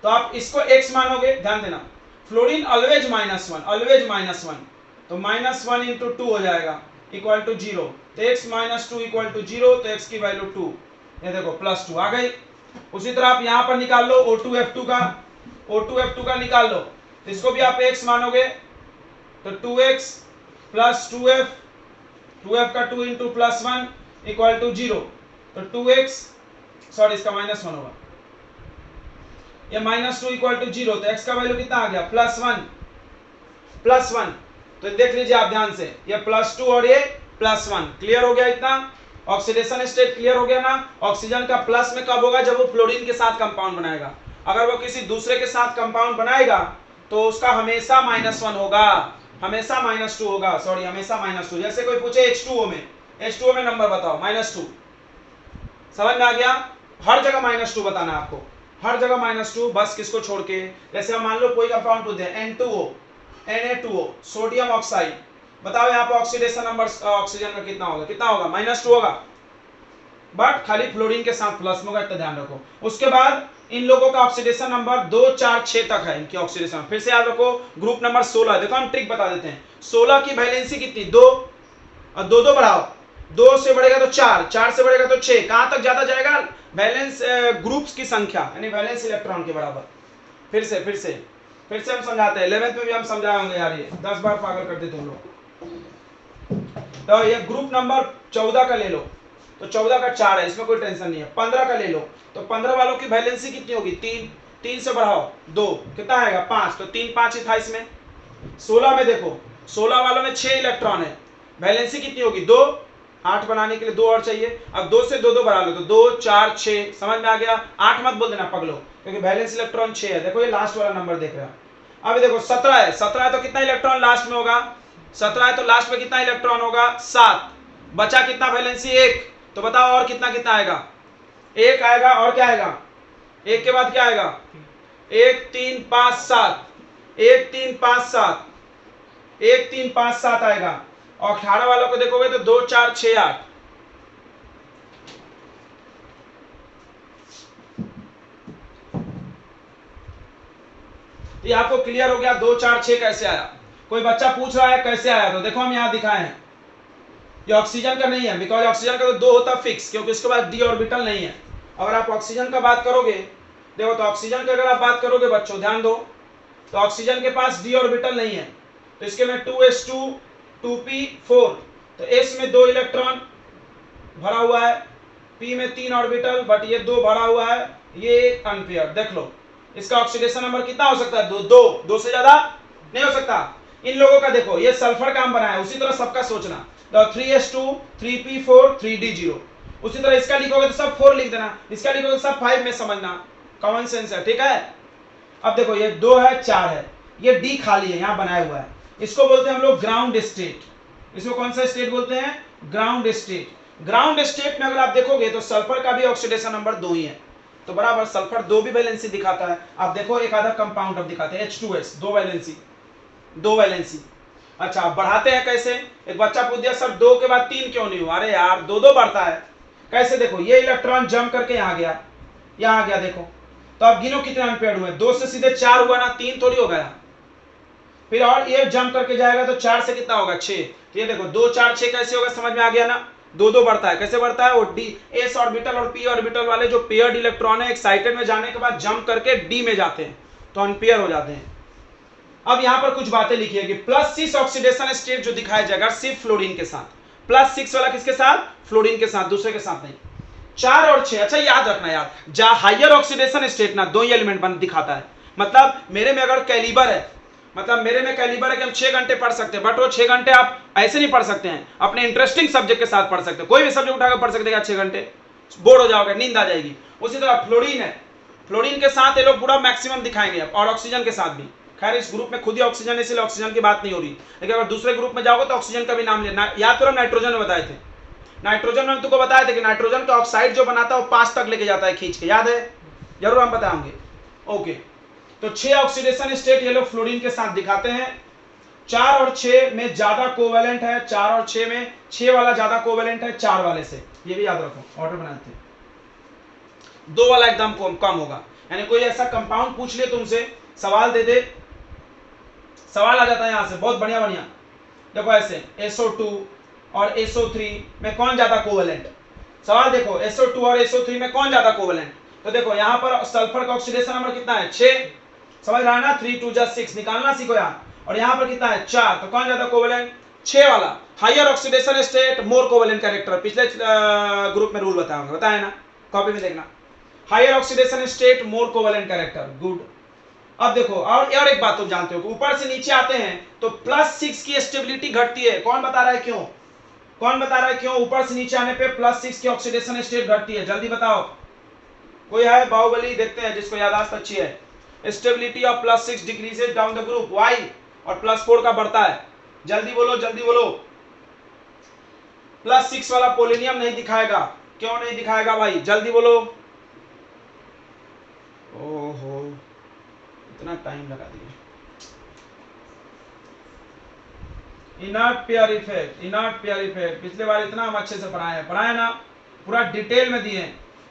तो आप इसको x मानोगे, ध्यान देना, फ्लोरीन ऑलवेज -1, तो -1 इंटू 2 हो जाएगा इक्वल टू 0, तो x -2 इक्वल टू 0, तो x की वैल्यू 2, ये देखो +2 आ गई। उसी तरह आप यहां पर निकाल लो O2F2 का निकाल लो, इसको भी आप x मानोगे तो 2x प्लस 2f का 2 इंटू +1 इक्वल टू 0, तो 2x, सॉरी इसका -1 होगा, ये -2 इक्वल टू 0, तो x का वैल्यू कितना आ गया +1। तो देख लीजिए आप ध्यान से, ये +2 और ये +1, क्लियर हो गया इतना। ऑक्सीडेशन स्टेट क्लियर हो गया ना। ऑक्सीजन का प्लस में कब होगा? जब वो फ्लोरीन के साथ कंपाउंड बनाएगा। अगर वो किसी दूसरे के साथ कंपाउंड बनाएगा तो उसका हमेशा -1 होगा, हमेशा -2 होगा, सॉरी हमेशा -2। जैसे कोई पूछे H2O में नंबर बताओ, -2, समझ में आ गया। हर जगह -2 बताना है आपको, हर जगह -2, बस किसको छोड़ के। जैसे हम मान लो कोई कंपाउंड पूछते हैं N2O, Na2O, सोडियम ऑक्साइड, बताओ यहाँ पर ऑक्सीडेशन नंबर ऑक्सीजन का कितना होगा? -2 होगा, बट खाली फ्लोरीन के साथ प्लस में होगा, इतना ध्यान रखो। उसके बाद इन लोगों का ऑक्सीडेशन नंबर 2, 4, 6 तक है इनकी ऑक्सीडेशन। फिर से याद रखो ग्रुप नंबर 16, देखो हम ट्रिक बता देते हैं। 16 की वैलेंसी कितनी? 2, और 2 बढ़ाओ, 2 से बढ़ेगा तो 4, 4 से बढ़ेगा तो 6, कहां तक ज्यादा जाएगा? वैलेंस ग्रुप्स की संख्या यानी वैलेंस इलेक्ट्रॉन के बराबर। फिर से हम समझाते हैं, 11th में भी हम समझाए होंगे यार, ये 10 बार पागल करते तुम लोग। तो ये ग्रुप नंबर 14 का ले लो, तो 14 का 4 है, इसमें कोई टेंशन नहीं है। 15 का ले लो, तो 15 वालों की वैलेंसी कितनी होगी? 3 से बढ़ाओ 2, कितना आएगा? 5, तो 3, 5 28 में। 16 में देखो, 16 वालों में 6 इलेक्ट्रॉन है, वैलेंसी कितनी होगी? 2, 8 बनाने के लिए 2 और चाहिए। अब 2 से 2 बढ़ा लो, तो 2, 4, 6, समझ में आ गया। 8 मत बोल देना पगलो, क्योंकि वैलेंस इलेक्ट्रॉन 6 है। देखो ये लास्ट वाला नंबर देख रहे हो। अब देखो 17 है, 17 है तो कितना इलेक्ट्रॉन लास्ट में होगा? 17 है तो लास्ट में कितना इलेक्ट्रॉन होगा? 7। बचा कितना वैलेंसी? 1। तो बताओ और कितना आएगा? 1 आएगा, और क्या आएगा? 1 के बाद क्या आएगा? 1, 3, 5, 7, 1, 3, 5, 7, 1, 3, 5, 7 आएगा। और 18 वालों को देखोगे तो 2, 4, 6, 8। ये आपको क्लियर हो गया 2, 4, 6 कैसे आया? कोई बच्चा पूछ रहा है कैसे आया, तो देखो हम यहां दिखाए हैं। ये ऑक्सीजन का नहीं है, बिकॉज ऑक्सीजन का तो 2 होता फिक्स, क्योंकि उसके बाद डी ऑर्बिटल नहीं है। अगर आप ऑक्सीजन का बात करोगे, देखो तो ऑक्सीजन की अगर आप बात करोगे बच्चों ध्यान दो, तो ऑक्सीजन के पास डी ऑर्बिटल नहीं है, तो इसके में 2s2 2p4, तो s में 2 इलेक्ट्रॉन भरा हुआ है, p में 3 ऑर्बिटल, बट ये 2 भरा हुआ है, ये अनपेयर। देख लो इसका ऑक्सीडेशन नंबर कितना हो सकता है? दो से ज्यादा नहीं हो सकता। इन लोगों का देखो, ये सल्फर का हम बनाया, उसी तरह सबका सोचना। तो 3s2 3p4 3d0, उसी तरह इसका लिखोगे तो सब 4 लिख देना, इसका लिखोगे तो सब 5 में समझना, कॉमन सेंस है, ठीक है। अब देखो ये 2 है 4 है, ये डी खाली है, यहां बनाया हुआ है, इसको बोलते हैं हम लोग ग्राउंड स्टेट। इसको कौन सा स्टेट बोलते हैं? Ground state. ग्राउंड स्टेट में अगर आप देखोगे तो सल्फर का भी ऑक्सीडेशन नंबर 2 ही है, तो बराबर सल्फर 2 भी वैलेंसी दिखाता है। आप देखो एक आधा कंपाउंड अब दिखाते हैं, H2S 2 वैलेंसी। अच्छा अब बढ़ाते हैं कैसे? एक बच्चा पूछ दिया सर 2 के बाद 3 क्यों नहीं हुआ? अरे यार 2 बढ़ता है कैसे? देखो ये इलेक्ट्रॉन जंप करके यहाँ गया, यहाँ आ गया, देखो तो अब गिनो कितने अनपेयर्ड हुए? 2 से सीधे 4 हुआ ना, 3 थोड़ी हो गया। फिर और ये जंप करके जाएगा तो 4 से कितना होगा? 6। तो ये देखो 2 4 6 कैसे होगा? समझ में आ गया ना? 2 बढ़ता है। कैसे बढ़ता है? वो डी एस ऑर्बिटल और पी ऑर्बिटल वाले जो पेयर्ड इलेक्ट्रॉन है, एक्साइटेड में जाने के बाद जंप करके डी में जाते हैं तो अनपेयर हो जाते हैं। अब यहां पर कुछ बातें लिखी है कि +6 ऑक्सीडेशन स्टेट जो दिखाया जाएगा सिर्फ फ्लोरीन के साथ। +6 वाला किसके साथ? फ्लोरीन के साथ, दूसरे के साथ नहीं। 4 और 6, अच्छा याद रखना यार, जहां हायर ऑक्सीडेशन स्टेट ना 2 ही एलिमेंट बन दिखाता है। मतलब मेरे में अगर कैलिबर है, मतलब मेरे में कैलिबर है कि हम 6 घंटे पढ़ सकते हैं, बट वो 6 घंटे आप ऐसे नहीं पढ़ सकते हैं, अपने इंटरेस्टिंग सब्जेक्ट के साथ पढ़ सकते हैं। कोई भी सब्जेक्ट उठाकर पढ़ सकते हैं 6 घंटे, बोर हो जाओगे, नींद आ जाएगी। उसी तरह फ्लोरीन है, फ्लोरीन के साथ ये लोग पूरा मैक्सिमम दिखाएंगे, और ऑक्सीजन के साथ भी। खैर इस ग्रुप में खुद ही ऑक्सीजन, इसलिए ऑक्सीजन की बात नहीं हो रही, लेकिन अगर दूसरे ग्रुप में जाओगे तो ऑक्सीजन का भी नाम लेना। याद करो नाइट्रोजन में बताए थे, नाइट्रोजन में तुमको बताया था कि नाइट्रोजन का ऑक्साइड जो बनाता है वो 5 तक लेके जाता है खींच के, याद है? जरूर हम बताएंगे। ओके, तो 6 ऑक्सीडेशन स्टेट ये लोग फ्लोरीन के साथ दिखाते हैं। 4 और 6 में ज्यादा कोवेलेंट है, 4 और 6 में 6 वाला ज्यादा कोवेलेंट है 4 वाले से, ये भी याद रखो, ऑर्डर बनाते हैं। 2 वाला एकदम कम होगा। यानी कोई ऐसा कंपाउंड पूछ ले तुमसे, सवाल दे दे, सवाल आ जाता है यहां से बहुत बढ़िया बढ़िया। देखो ऐसे SO2 और SO3 में कौन ज्यादा कोवेलेंट? सवाल देखो SO2 और SO3 में कौन ज्यादा कोवेलेंट? तो देखो यहां पर सल्फर का ऑक्सीडेशन नंबर कितना है? 6, समझ रहा है ना? 3 2 6 निकालना सीखो यार। और यहां पर कितना है? 4, तो कौन ज्यादा कोवेलेंट? 6 वाला। Higher oxidation state more covalent character, पिछले ग्रुप में रूल बताया ना, कॉपी में देखना। Higher oxidation state more covalent character, good. अब देखो और एक बात तुम जानते हो कि ऊपर से नीचे आते हैं तो +6 की स्टेबिलिटी घटती है। कौन बता रहा है क्यों? कौन बता रहा है क्यों ऊपर से नीचे आने पे +6 की ऑक्सीडेशन स्टेट घटती है? जल्दी बताओ, कोई है? बाहुबली देखते हैं जिसको याददाश्त अच्छी है। Stability of +6 decreases down the group, why? और +4 का बढ़ता है। जल्दी बोलो जल्दी बोलो। +6 वाला पोलिनियम नहीं दिखाएगा, क्यों नहीं दिखाएगा भाई? जल्दी बोलो। ओहो इतना टाइम लगा दिया। Inert pair effect, inert pair effect पिछले बार इतना हम अच्छे से पढ़ाया ना, पूरा डिटेल में दिए।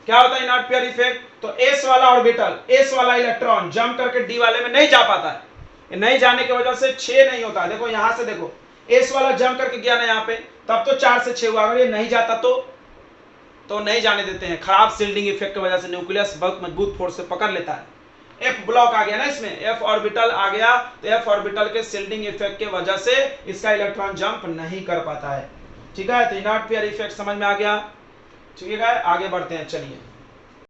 क्या होता है इनर्ट पेयर इफेक्ट? तो S वाला ऑर्बिटल, S वाला इलेक्ट्रॉन जंप करके D वाले में नहीं जा पाता है, नहीं जाने की वजह से 6 नहीं होता। देखो यहां से देखो S वाला जंप करके गया ना यहाँ पे, तब तो 4 से 6 हुआ। अगर ये नहीं जाता तो नहीं जाने देते हैं, खराब सील्डिंग इफेक्ट की वजह से न्यूक्लियस बहुत मजबूत फोर्स से पकड़ लेता है। F ब्लॉक आ गया ना इसमें, F ऑर्बिटल आ गया तो F ऑर्बिटल के सील्डिंग इफेक्ट के वजह से इसका इलेक्ट्रॉन जंप नहीं कर पाता है। ठीक है, तो इनर्ट पेयर इफेक्ट समझ में आ गया? ठीक है, आगे बढ़ते हैं, चलिए।